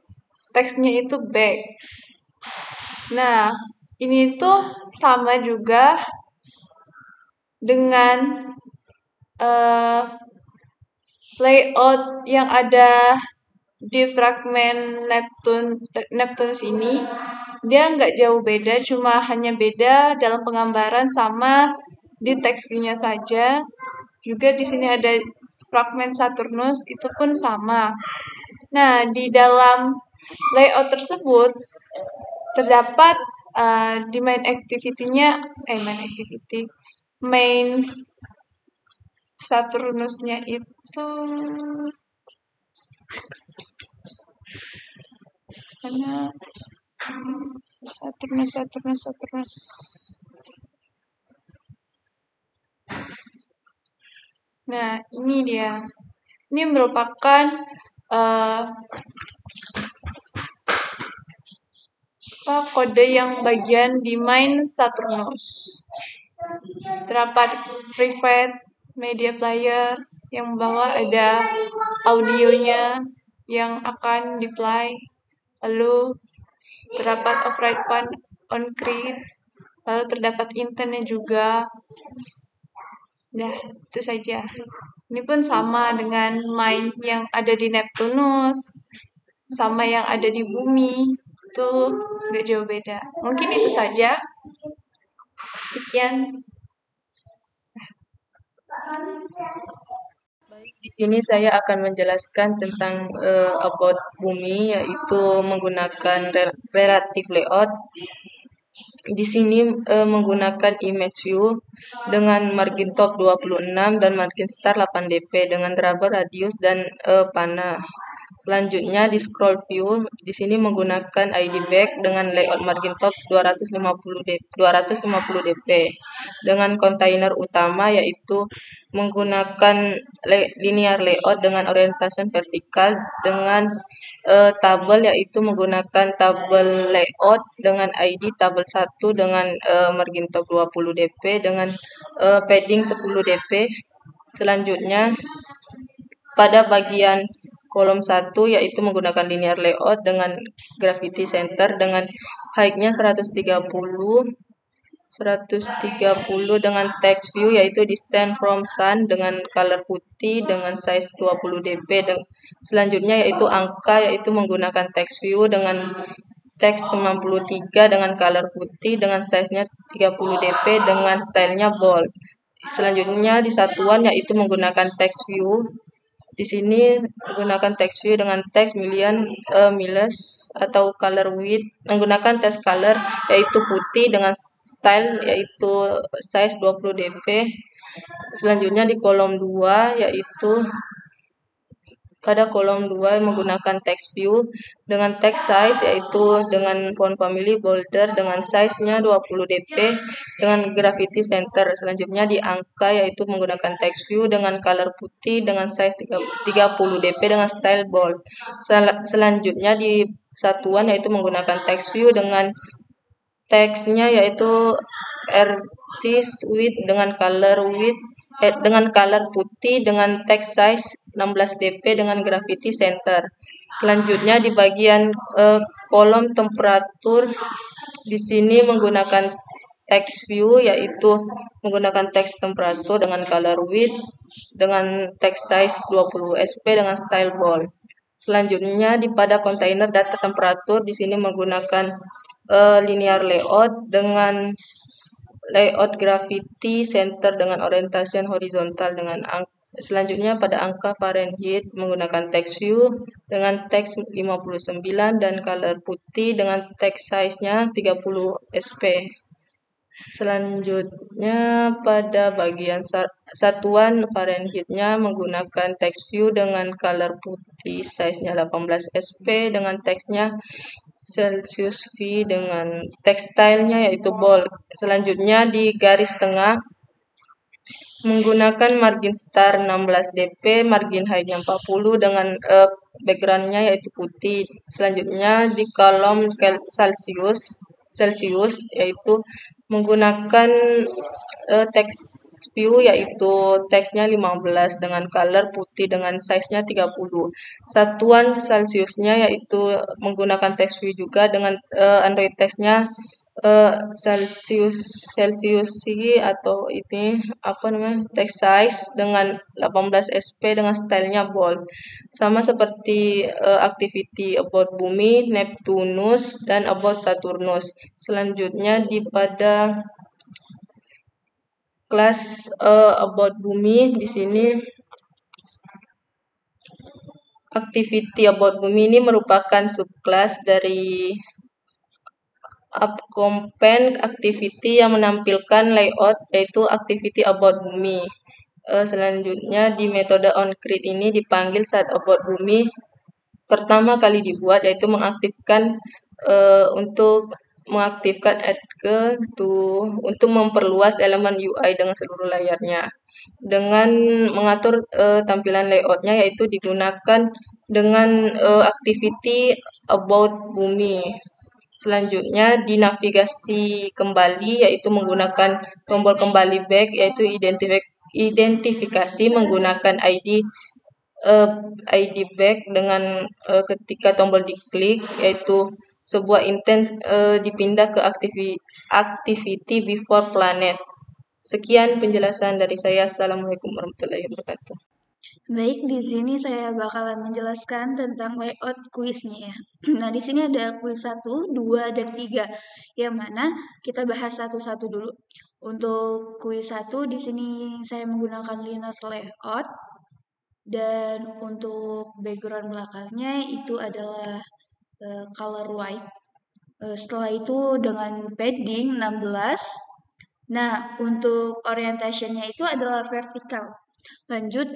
teksnya itu back. Nah, ini tuh sama juga dengan layout yang ada di fragmen Neptunus ini. Dia nggak jauh beda, cuma hanya beda dalam penggambaran sama di text view-nya saja. Juga di sini ada fragmen Saturnus, itu pun sama. Nah, di dalam layout tersebut terdapat di main Saturnusnya itu karena Saturnus. Nah, ini dia. Ini merupakan kode yang bagian di main Saturnus. Terdapat private media player yang membawa ada audionya yang akan di-play. Lalu terdapat override fun on create lalu terdapat intentnya juga. Nah, itu saja. Ini pun sama dengan main yang ada di Neptunus, sama yang ada di bumi, itu nggak jauh beda. Mungkin itu saja. Sekian. Baik, di sini saya akan menjelaskan tentang about bumi, yaitu menggunakan relative layout. Di sini menggunakan image view dengan margin top 26 dan margin star 8 dp dengan rubber radius dan panah. Selanjutnya di scroll view, di sini menggunakan ID back dengan layout margin top 250 dp dengan container utama yaitu menggunakan linear layout dengan orientation vertikal dengan tabel yaitu menggunakan tabel layout dengan ID tabel 1 dengan margin top 20 dp dengan padding 10 dp. Selanjutnya pada bagian kolom 1 yaitu menggunakan linear layout dengan gravity center dengan height-nya 130 dengan text view yaitu distance from sun dengan color putih dengan size 20 dp. Selanjutnya yaitu angka yaitu menggunakan text view dengan teks 93 dengan color putih dengan size-nya 30 dp dengan stylenya bold. Selanjutnya di satuan yaitu menggunakan text view. Di sini menggunakan text view dengan teks miles atau color width menggunakan text color yaitu putih dengan style yaitu size 20 dp. Selanjutnya di kolom 2 yaitu pada kolom 2 menggunakan text view dengan text size yaitu dengan font family bolder dengan size-nya 20 dp dengan gravity center. Selanjutnya di angka yaitu menggunakan text view dengan color putih dengan size 30 dp dengan style bold. Selanjutnya di satuan yaitu menggunakan text view dengan teksnya yaitu artist width dengan color putih dengan text size 16 dp dengan gravity center. Selanjutnya di bagian kolom temperatur di sini menggunakan text view yaitu menggunakan text temperatur dengan color width dengan text size 20 sp dengan style bold. Selanjutnya di pada kontainer data temperatur di sini menggunakan linear layout dengan layout gravity center dengan orientation horizontal dengan selanjutnya pada angka Fahrenheit menggunakan text view dengan teks 59 dan color putih dengan text size-nya 30 sp. Selanjutnya pada bagian satuan Fahrenheit-nya menggunakan text view dengan color putih size-nya 18 sp dengan teksnya Celsius V dengan tekstilnya yaitu bold. Selanjutnya di garis tengah menggunakan margin star 16 dp, margin height-nya 40 dengan background-nya yaitu putih. Selanjutnya di kolom Celsius yaitu menggunakan text view yaitu teksnya 15 dengan color putih dengan size-nya 30. Satuan Celsiusnya yaitu menggunakan text view juga dengan Android text-nya Celsius atau ini text size dengan 18 sp dengan stylenya bold. Sama seperti activity about bumi, Neptunus dan about Saturnus. Selanjutnya di pada kelas about bumi di sini activity about bumi ini merupakan subclass dari upcomponent activity yang menampilkan layout yaitu activity about bumi. Selanjutnya di metode onCreate ini dipanggil saat about bumi pertama kali dibuat yaitu mengaktifkan add untuk memperluas elemen UI dengan seluruh layarnya. Dengan mengatur tampilan layoutnya yaitu digunakan dengan activity about bumi. Selanjutnya di navigasi kembali yaitu menggunakan tombol kembali back yaitu identifikasi menggunakan ID back dengan ketika tombol diklik yaitu sebuah intent dipindah ke activity before planet. Sekian penjelasan dari saya. Assalamualaikum warahmatullahi wabarakatuh. Baik, di sini saya bakalan menjelaskan tentang layout kuisnya ya. Nah, di sini ada kuis 1, 2, dan 3. Yang mana kita bahas satu-satu dulu. Untuk kuis 1 di sini saya menggunakan linear layout. Dan untuk background belakangnya itu adalah color white. Setelah itu dengan padding 16. Nah, untuk orientationnya itu adalah vertikal. Lanjut,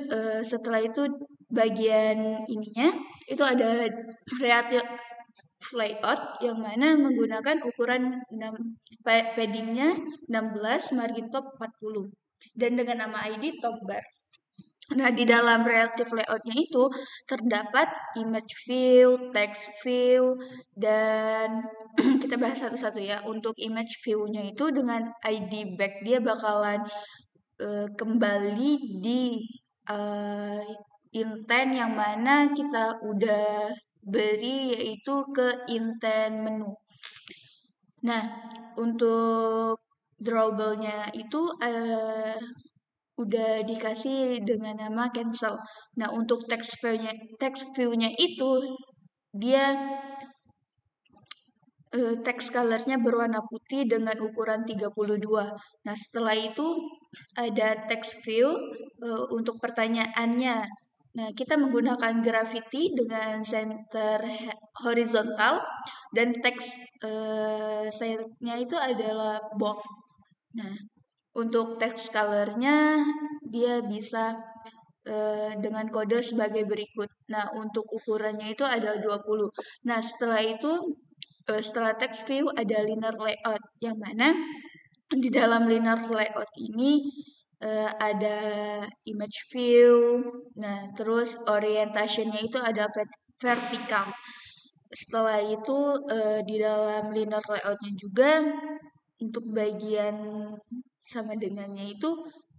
setelah itu bagian ininya itu ada relative layout yang mana menggunakan ukuran paddingnya 16, margin top 40. Dan dengan nama ID top bar. Nah, di dalam relative layoutnya itu terdapat image view, text view, dan kita bahas satu-satu ya. Untuk image view-nya itu dengan ID back dia bakalan kembali di intent yang mana kita udah beri yaitu ke intent menu. Nah, untuk drawable-nya itu udah dikasih dengan nama cancel. Nah, untuk text view-nya itu dia text color-nya berwarna putih dengan ukuran 32. Nah, setelah itu ada text view untuk pertanyaannya. Nah, kita menggunakan graffiti dengan center horizontal dan text size-nya itu adalah bold. Nah, untuk text color-nya dia bisa dengan kode sebagai berikut. Nah, untuk ukurannya itu ada 20. Nah, setelah itu setelah text view ada linear layout yang mana di dalam linear layout ini ada image view. Nah, terus orientationnya itu ada vertikal. Setelah itu di dalam linear layoutnya juga untuk bagian sama dengannya itu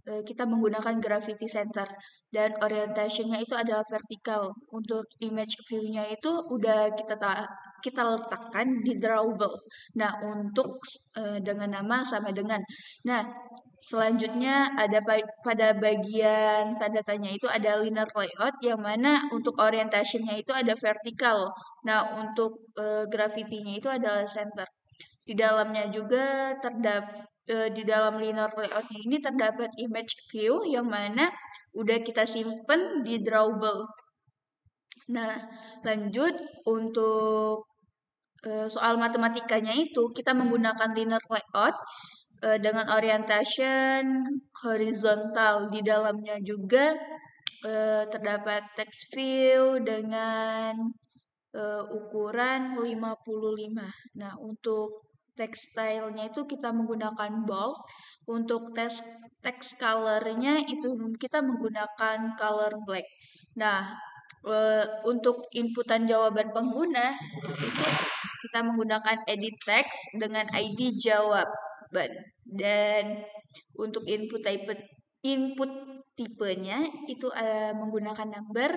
kita menggunakan gravity center dan orientationnya itu adalah vertikal. Untuk image view-nya itu udah kita letakkan di drawable. Nah, untuk dengan nama sama dengan. Nah, selanjutnya ada pada bagian tanda tanya itu ada linear layout yang mana untuk orientationnya itu ada vertikal. Nah, untuk gravity-nya itu adalah center. Di dalamnya juga di dalam linear layout ini terdapat image view yang mana udah kita simpen di drawable. Nah, lanjut untuk soal matematikanya itu kita menggunakan linear layout dengan orientation horizontal. Di dalamnya juga terdapat text view dengan ukuran 55. Nah, untuk tekstilnya itu kita menggunakan bold. Untuk text color-nya itu kita menggunakan color black. Nah, untuk inputan jawaban pengguna itu kita menggunakan edit text dengan ID jawaban. Dan untuk input tipenya itu menggunakan number.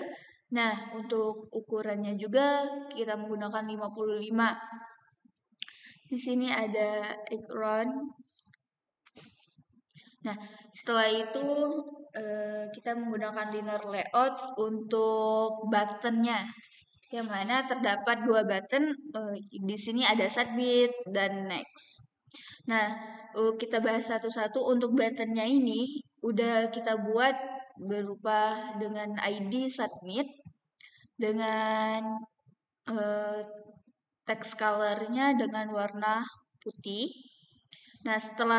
Nah, untuk ukurannya juga kita menggunakan 55. Di sini ada background. Nah, setelah itu kita menggunakan linear layout untuk buttonnya, yang mana terdapat 2 button. Di sini ada submit dan next. Nah, kita bahas satu-satu. Untuk buttonnya ini udah kita buat berupa dengan ID submit dengan text color-nya dengan warna putih. Nah, setelah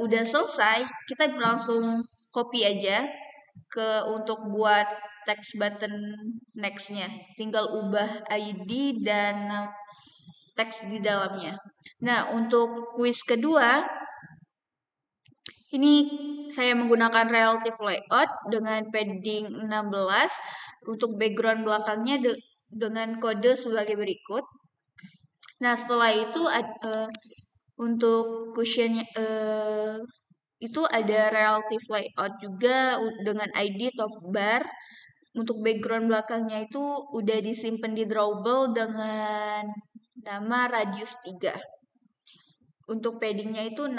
udah selesai, kita langsung copy aja untuk buat text button next-nya. Tinggal ubah ID dan teks di dalamnya. Nah, untuk kuis kedua, ini saya menggunakan relative layout dengan padding 16. Untuk background belakangnya dengan kode sebagai berikut. Nah, setelah itu untuk cushionnya itu ada relative layout juga dengan ID top bar. Untuk background belakangnya itu udah disimpan di drawable dengan nama radius 3. Untuk paddingnya itu 16.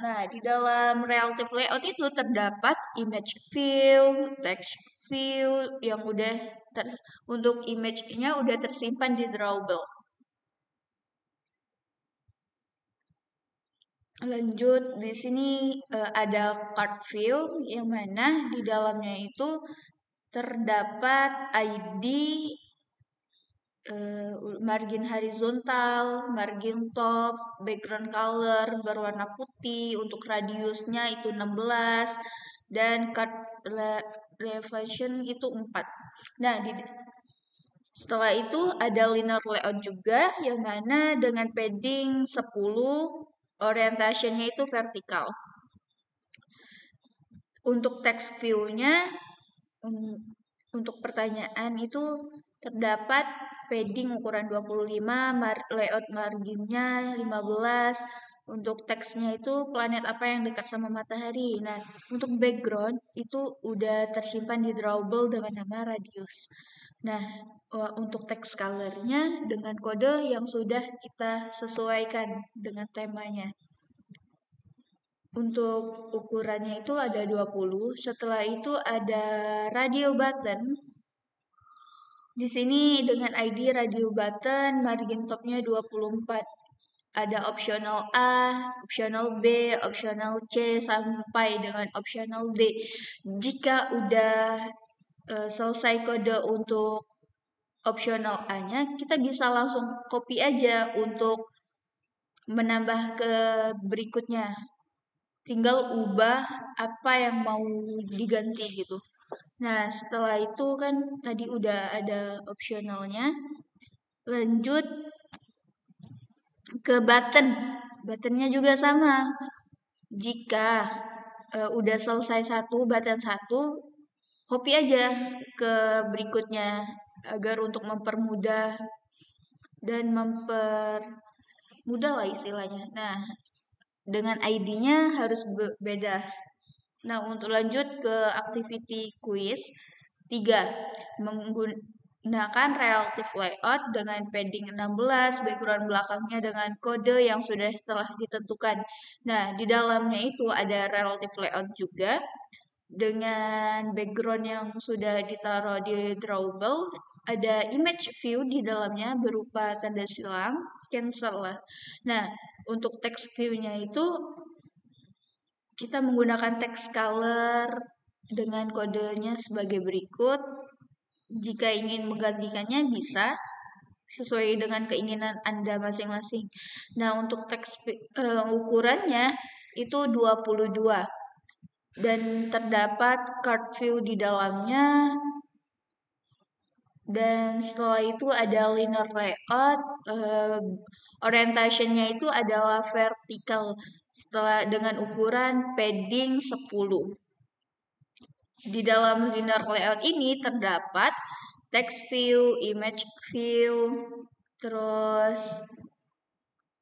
Nah, di dalam relative layout itu terdapat image view, text view yang untuk image-nya udah tersimpan di drawable. Lanjut, di sini ada card view yang mana di dalamnya itu terdapat ID, margin horizontal, margin top, background color berwarna putih, untuk radiusnya itu 16, dan card elevation itu 4. Nah, setelah itu ada linear layout juga, yang mana dengan padding 10, orientationnya itu vertikal. Untuk text view-nya, untuk pertanyaan itu terdapat padding ukuran 25, layout marginnya 15, untuk teksnya itu planet apa yang dekat sama matahari. Nah, untuk background itu udah tersimpan di drawable dengan nama radius. Nah, untuk text color-nya dengan kode yang sudah kita sesuaikan dengan temanya. Untuk ukurannya itu ada 20. Setelah itu ada radio button. Di sini dengan ID radio button, margin topnya 24. Ada optional A, optional B, optional C, sampai dengan optional D. Jika udah selesai kode untuk optional A-nya, kita bisa langsung copy aja untuk menambah ke berikutnya. Tinggal ubah apa yang mau diganti gitu. Nah, setelah itu kan tadi udah ada optionalnya. Lanjut ke button. Buttonnya juga sama. Jika udah selesai button satu, copy aja ke berikutnya agar untuk mempermudah dan mempermudah lah istilahnya. Nah, dengan ID-nya harus beda. Nah, untuk lanjut ke activity quiz 3, menggunakan relative layout dengan padding 16, background belakangnya dengan kode yang telah ditentukan. Nah, di dalamnya itu ada relative layout juga dengan background yang sudah ditaruh di drawable. Ada image view di dalamnya berupa tanda silang, cancel lah. Nah, untuk text view-nya itu kita menggunakan text color dengan kodenya sebagai berikut. Jika ingin menggantikannya bisa sesuai dengan keinginan Anda masing-masing. Nah, untuk text ukurannya itu 22 dan terdapat card view di dalamnya. Dan setelah itu ada linear layout, orientationnya itu adalah vertikal dengan ukuran padding 10. Di dalam linear layout ini terdapat text view, image view, terus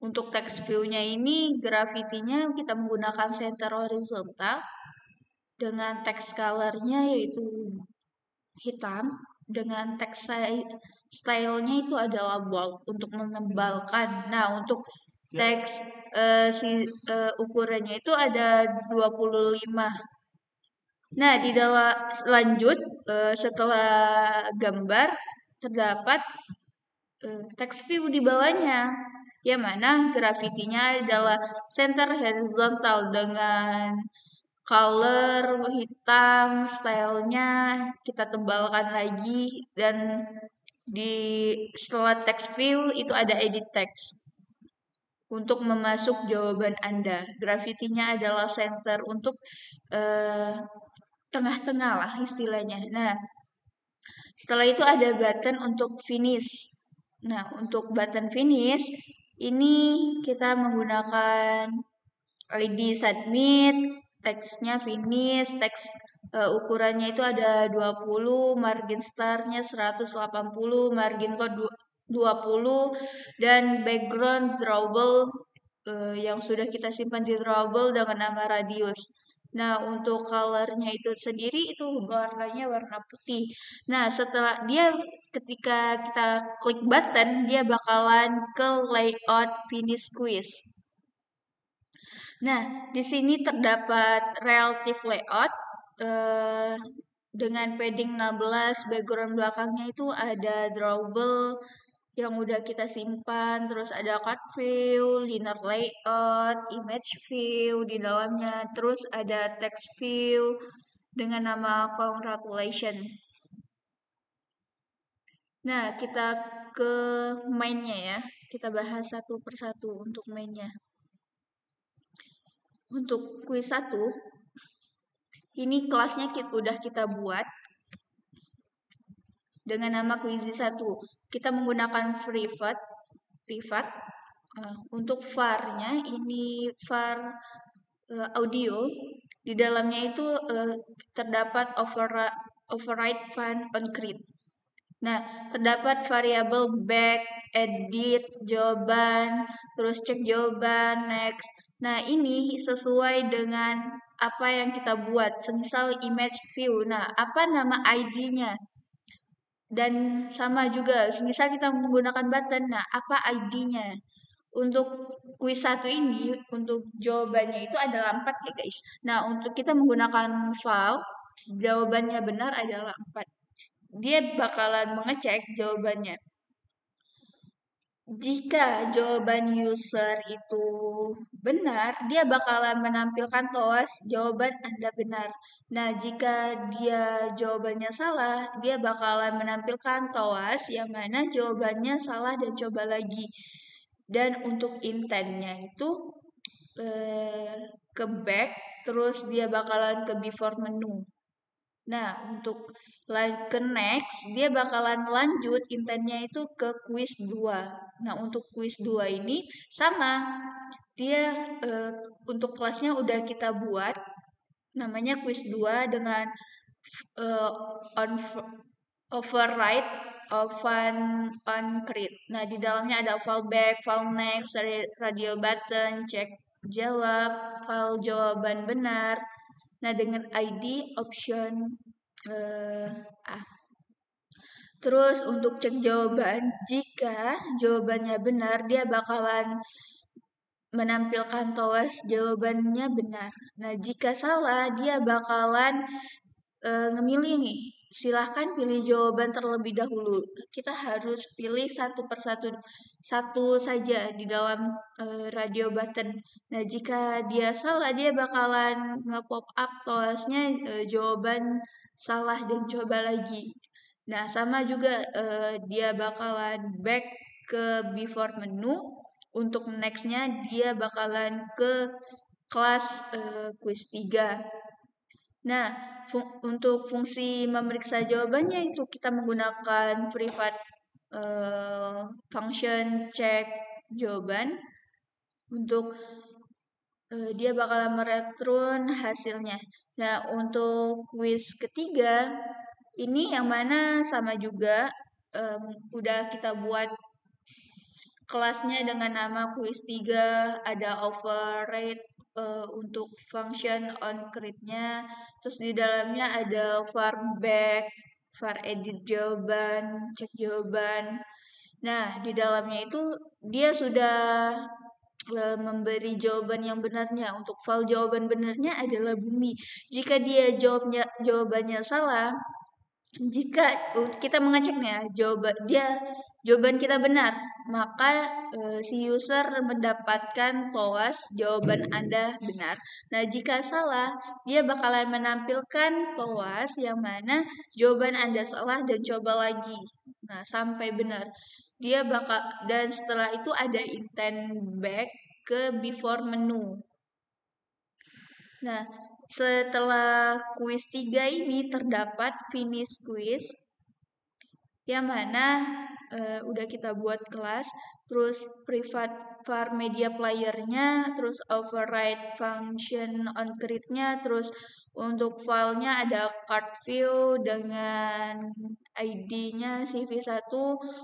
untuk text view-nya ini gravity-nya kita menggunakan center horizontal dengan text color-nya yaitu hitam, dengan text style-nya itu adalah bold untuk menebalkan. Nah, untuk teks ukurannya itu ada 25. Nah, di dalam lanjut setelah gambar terdapat text view di bawahnya, yang mana gravity-nya adalah center horizontal dengan color hitam, stylenya kita tebalkan lagi, dan setelah text view itu ada edit text untuk memasuk jawaban Anda. Gravity-nya adalah center untuk tengah-tengah lah istilahnya. Nah, setelah itu ada button untuk finish. Nah, untuk button finish ini kita menggunakan ID submit, teksnya finish, teks ukurannya itu ada 20, margin starnya 180, margin top 20, dan background drawable yang sudah kita simpan di drawable dengan nama radius. Nah, untuk colornya itu sendiri itu warnanya warna putih. Nah, setelah dia ketika kita klik button, dia bakalan ke layout finish quiz. Nah, di sini terdapat relative layout dengan padding 16, background belakangnya itu ada drawable yang udah kita simpan, terus ada card view, linear layout, image view di dalamnya, terus ada text view dengan nama congratulations. Nah, kita ke mainnya ya. Kita bahas satu persatu untuk mainnya. Untuk quiz 1, ini kelasnya udah kita buat dengan nama quiz 1. Kita menggunakan privat. Untuk var-nya ini var audio. Di dalamnya itu terdapat override fun on create. Nah, terdapat variabel back, edit, jawaban, terus cek jawaban, next. Nah, ini sesuai dengan apa yang kita buat, semisal image view. Nah, apa nama ID-nya? Dan sama juga, semisal kita menggunakan button, nah apa ID-nya? Untuk quiz 1 ini, untuk jawabannya itu adalah 4 ya guys. Nah, untuk kita menggunakan file, jawabannya benar adalah 4. Dia bakalan mengecek jawabannya. Jika jawaban user itu benar, dia bakalan menampilkan toas jawaban Anda benar. Nah, jika dia jawabannya salah, dia bakalan menampilkan toas yang mana jawabannya salah dan coba lagi. Dan untuk intentnya itu ke back, terus dia bakalan ke before menu. Nah, untuk ke next, dia bakalan lanjut intentnya itu ke quiz 2. Nah, untuk quiz 2 ini sama. Dia untuk kelasnya udah kita buat, namanya quiz 2 dengan override fun on create. Nah, di dalamnya ada file back, file next, radio button, cek jawab, file jawaban benar. Nah, dengan ID option A. Terus untuk cek jawaban, jika jawabannya benar, dia bakalan menampilkan toas jawabannya benar. Nah, jika salah, dia bakalan ngemilih nih. Silahkan pilih jawaban terlebih dahulu. Kita harus pilih satu persatu, satu saja di dalam radio button. Nah, jika dia salah, dia bakalan nge-pop up toasnya jawaban salah dan coba lagi. Nah, sama juga dia bakalan back ke before menu. Untuk next-nya dia bakalan ke kelas quiz 3. Nah, untuk fungsi memeriksa jawabannya itu kita menggunakan privat function check jawaban. Untuk dia bakalan mereturn hasilnya. Nah, untuk quiz ketiga, ini yang mana sama juga udah kita buat kelasnya dengan nama quiz 3, ada override untuk function on create-nya, terus di dalamnya ada var back, var edit jawaban, cek jawaban. Nah, di dalamnya itu dia sudah memberi jawaban yang benarnya. Untuk file jawaban benarnya adalah bumi. Jika dia jawabannya salah, jika kita mengeceknya jawaban kita benar, maka si user mendapatkan toas jawaban Anda benar. Nah, jika salah, dia bakalan menampilkan toas yang mana jawaban Anda salah dan coba lagi. Nah, sampai benar. Dan setelah itu ada intent back ke before menu. Nah, setelah quiz 3 ini terdapat finish quiz yang mana udah kita buat kelas, terus privat var media player-nya, terus override function on create-nya, terus untuk filenya ada card view dengan ID-nya CV1.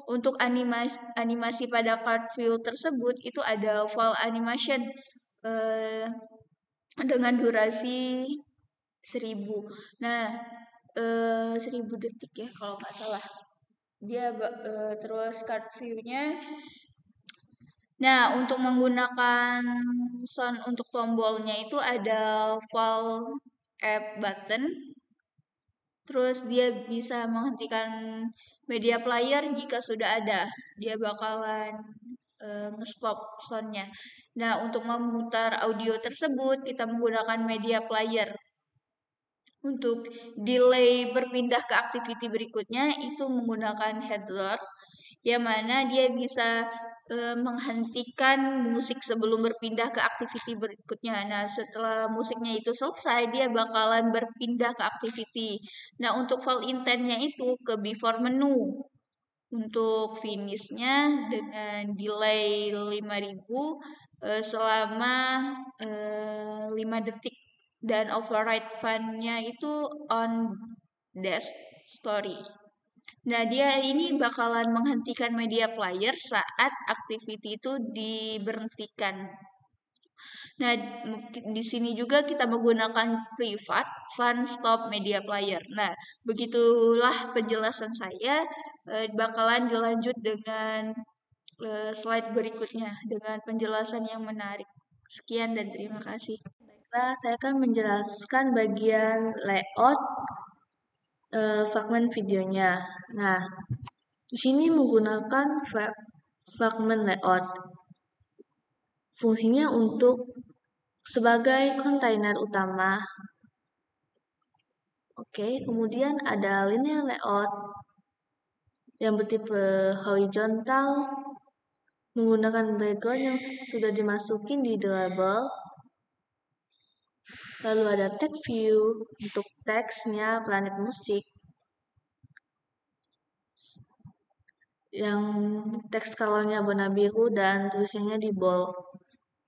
Untuk animasi pada card view tersebut itu ada file animation dengan durasi 1000. Nah, 1000 detik ya kalau nggak salah. terus card view-nya. Nah, untuk menggunakan sound untuk tombolnya itu ada Val App button. Terus dia bisa menghentikan media player jika sudah ada. Dia bakalan nge-stop soundnya. Nah, untuk memutar audio tersebut kita menggunakan media player. Untuk delay berpindah ke activity berikutnya itu menggunakan headler, yang mana dia bisa menghentikan musik sebelum berpindah ke activity berikutnya. Nah, setelah musiknya itu selesai, dia bakalan berpindah ke activity. Nah, untuk file intentnya itu ke before menu. Untuk finishnya dengan delay 5000 selama 5 detik. Dan override fun-nya itu on dash story. Nah, dia ini bakalan menghentikan media player saat activity itu diberhentikan. Nah, di sini juga kita menggunakan private fun stop media player. Nah, begitulah penjelasan saya. Bakalan dilanjut dengan slide berikutnya dengan penjelasan yang menarik. Sekian dan terima kasih. Baiklah, saya akan menjelaskan bagian layout fragmen videonya. Nah, di sini menggunakan fragment layout. Fungsinya untuk sebagai kontainer utama. Oke, kemudian ada linear layout yang bertipe horizontal menggunakan background yang sudah dimasukin di label. Lalu ada text view untuk teksnya planet musik yang teks colornya warna biru dan tulisannya di bold.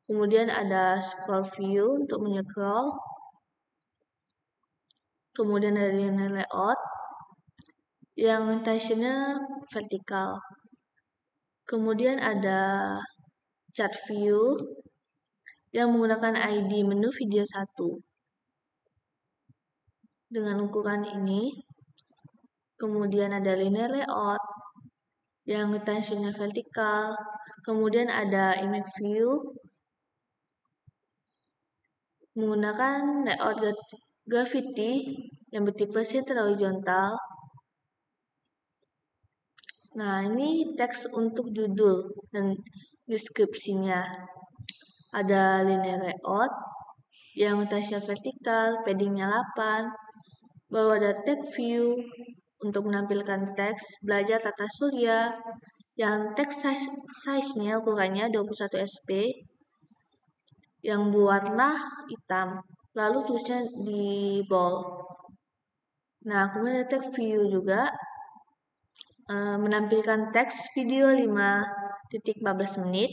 Kemudian ada scroll view untuk menycroll. Kemudian ada linear layout yang orientasinya vertikal. Kemudian ada chart view yang menggunakan ID menu video 1 dengan ukuran ini. Kemudian ada linear layout yang orientasinya vertikal. Kemudian ada image view menggunakan layout graffiti yang bertipe center horizontal. Nah, ini teks untuk judul dan deskripsinya. Ada linear layout yang orientasinya vertikal, paddingnya 8. Lalu ada text view untuk menampilkan teks belajar tata surya yang teks size-nya ukurannya 21 sp yang berwarna hitam. Lalu tulisnya di bold. Nah, kemudian ada text view juga menampilkan teks video 5.14 menit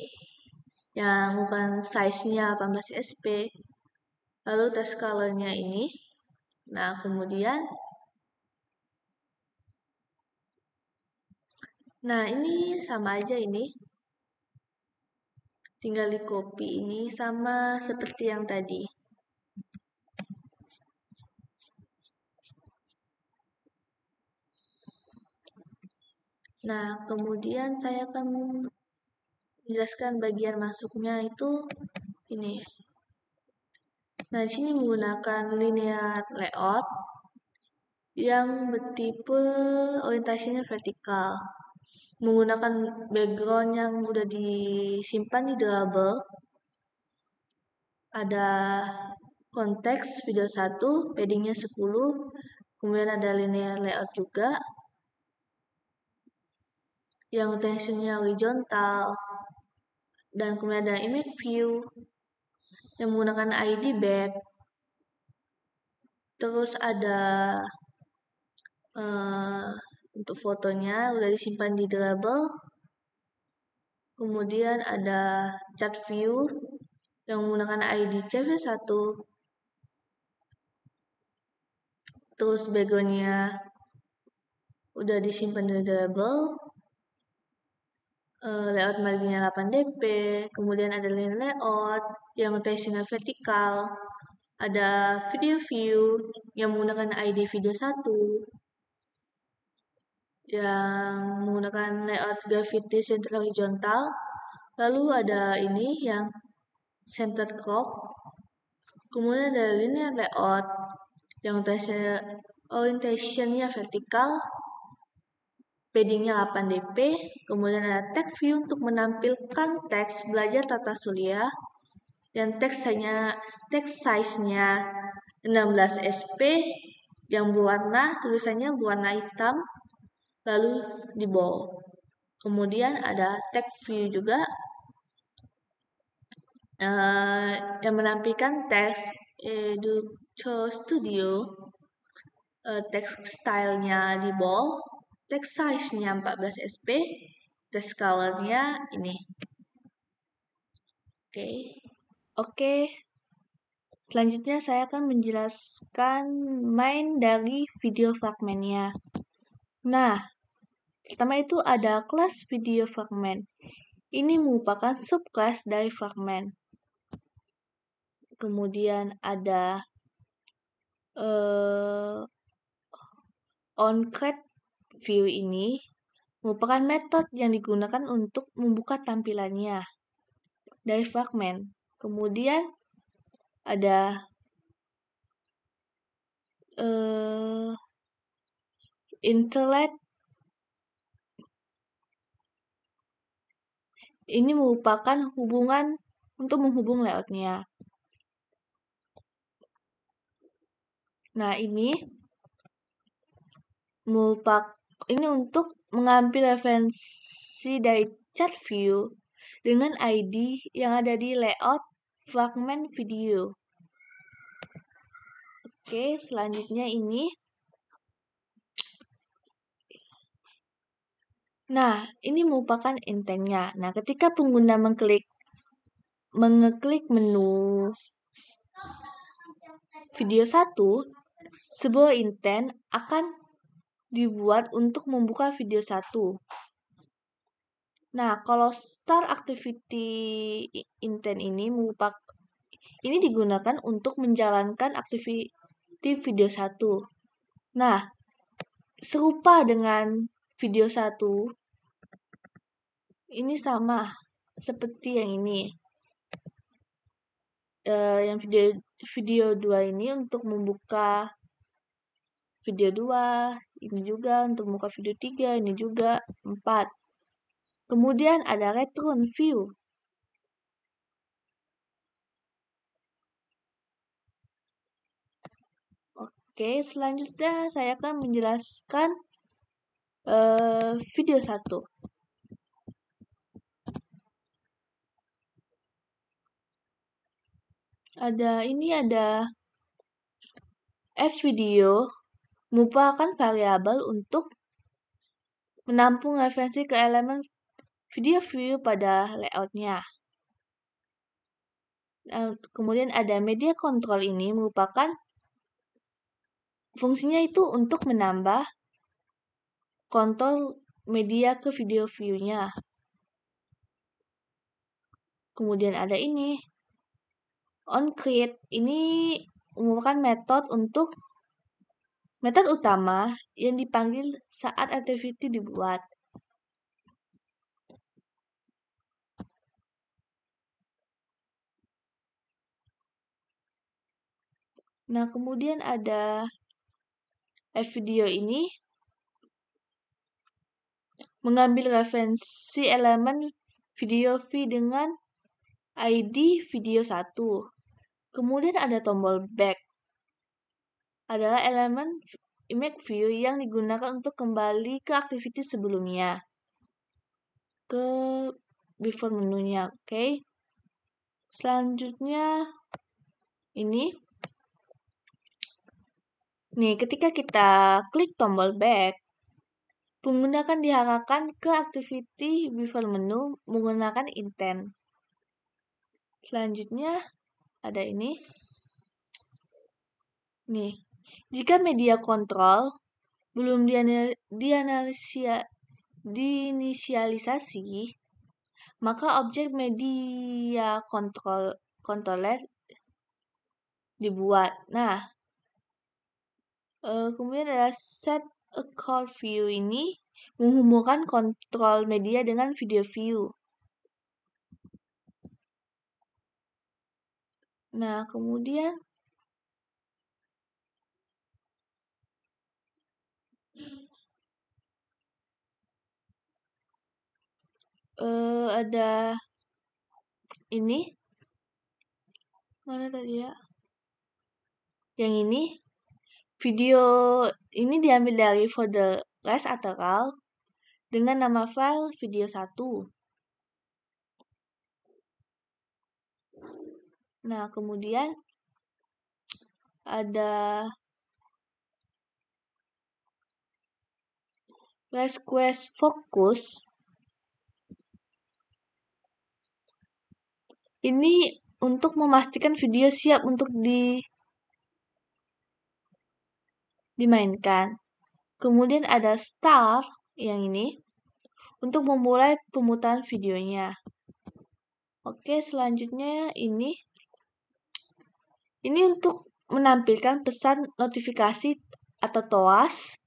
yang bukan size-nya 18 sp. Lalu text color-nya ini. Nah, kemudian ini sama aja ini. Tinggal di copy ini sama seperti yang tadi. Nah, kemudian saya akan menjelaskan bagian masuknya itu ini. Nah, di sini menggunakan linear layout yang bertipe orientasinya vertikal. Menggunakan background yang udah disimpan di label. Ada konteks video 1, paddingnya 10. Kemudian ada linear layout juga yang orientasinya horizontal. Dan kemudian ada image view yang menggunakan ID back. Terus ada untuk fotonya udah disimpan di label. Kemudian ada chart view yang menggunakan ID CV1. Terus backgroundnya udah disimpan di label. Layout marginnya 8 dp. Kemudian ada linear layout yang orientasinya vertikal. Ada video view yang menggunakan ID video 1 yang menggunakan layout gravity center horizontal. Lalu ada ini yang centered crop. Kemudian ada linear layout yang orientationnya vertikal, paddingnya 8 dp. Kemudian ada text view untuk menampilkan teks belajar tata surya dan text size-nya 16 sp yang berwarna, tulisannya berwarna hitam, lalu di bold. Kemudian ada text view juga yang menampilkan teks Educo Studio, teks stylenya di bold, text size-nya 14 sp, text color-nya ini. Oke. Selanjutnya saya akan menjelaskan main dari video fragmennya. Nah, pertama itu ada kelas video fragment. Ini merupakan subclass dari fragment. Kemudian ada on-create view ini merupakan metode yang digunakan untuk membuka tampilannya dari fragment. Kemudian ada interlet. Ini merupakan hubungan untuk menghubung layoutnya. Nah, ini untuk mengambil referensi dari chart view dengan ID yang ada di layout fragment video. Oke, selanjutnya ini. Nah, ini merupakan intentnya. Nah, ketika pengguna mengeklik menu video 1, sebuah intent akan dibuat untuk membuka video 1. Nah, kalau start activity intent ini digunakan untuk menjalankan aktiviti video 1. Nah, serupa dengan video 1, ini sama seperti yang ini. Yang video 2 ini untuk membuka video 2, ini juga untuk membuka video 3, ini juga 4. Kemudian ada return view. Oke, selanjutnya saya akan menjelaskan video 1. Ada F video merupakan variabel untuk menampung referensi ke elemen video view pada layoutnya. Kemudian ada media control, ini merupakan fungsinya itu untuk menambah kontrol media ke video view-nya. Kemudian ada ini on-create, ini merupakan metode utama yang dipanggil saat activity dibuat. Nah, kemudian ada video ini mengambil referensi elemen video V dengan ID video 1. Kemudian ada tombol back, adalah elemen image view yang digunakan untuk kembali ke aktiviti sebelumnya, ke before menunya. Oke. Selanjutnya ini. Nih, ketika kita klik tombol back, pengguna akan diarahkan ke aktiviti before menu menggunakan intent. Selanjutnya ada ini. Nih, jika media kontrol belum diinisialisasi, maka objek media controller dibuat. Nah, kemudian ada set a core view, ini menghubungkan kontrol media dengan video view. Nah, kemudian ada ini. Mana tadi ya? Yang ini. Video ini diambil dari folder Les Lateral dengan nama file video 1. Nah, kemudian ada request focus. Ini untuk memastikan video siap untuk dimainkan. Kemudian ada start yang ini untuk memulai pemutaran videonya. Oke, selanjutnya ini untuk menampilkan pesan notifikasi atau TOAS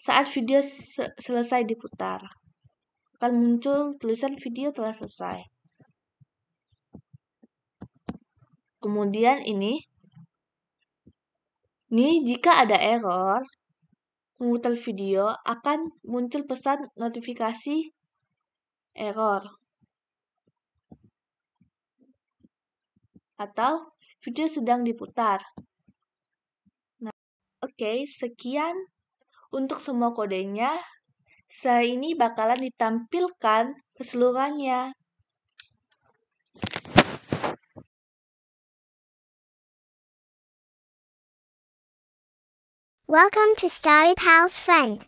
saat video selesai diputar. Akan muncul tulisan video telah selesai. Kemudian ini jika ada error memutar video akan muncul pesan notifikasi error atau video sedang diputar. Nah, oke, sekian untuk semua kodenya. Saya ini bakalan ditampilkan keseluruhannya. Welcome to Starry Pal's Friend.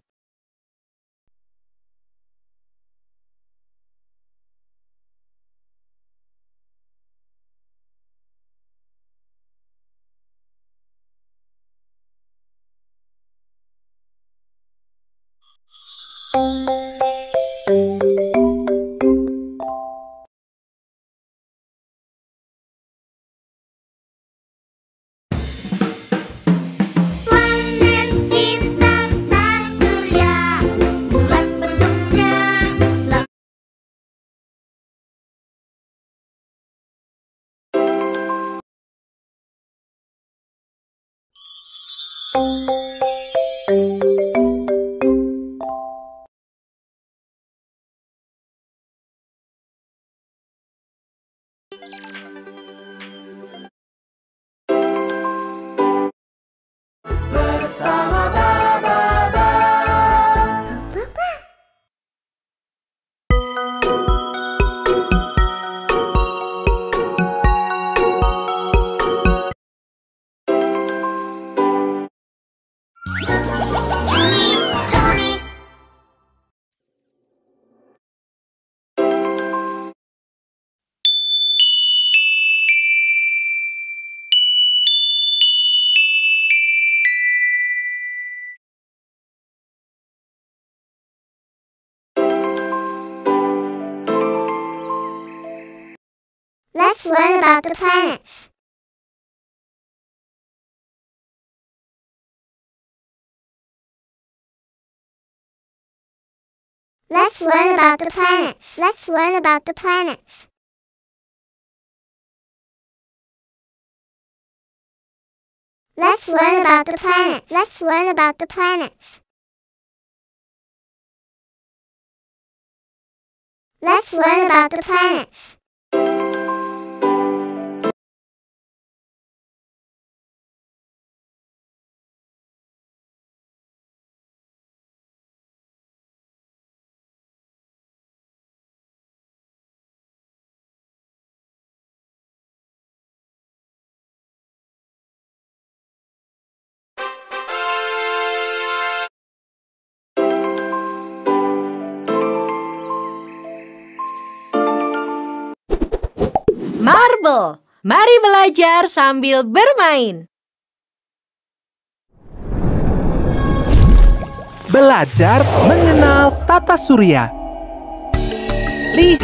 Let's learn about the planets. Let's learn about the planets. Let's learn about the planets. Let's learn about the planets. Let's learn about the planets. Let's learn about the planets. Marble, mari belajar sambil bermain. Belajar mengenal tata surya. Lihat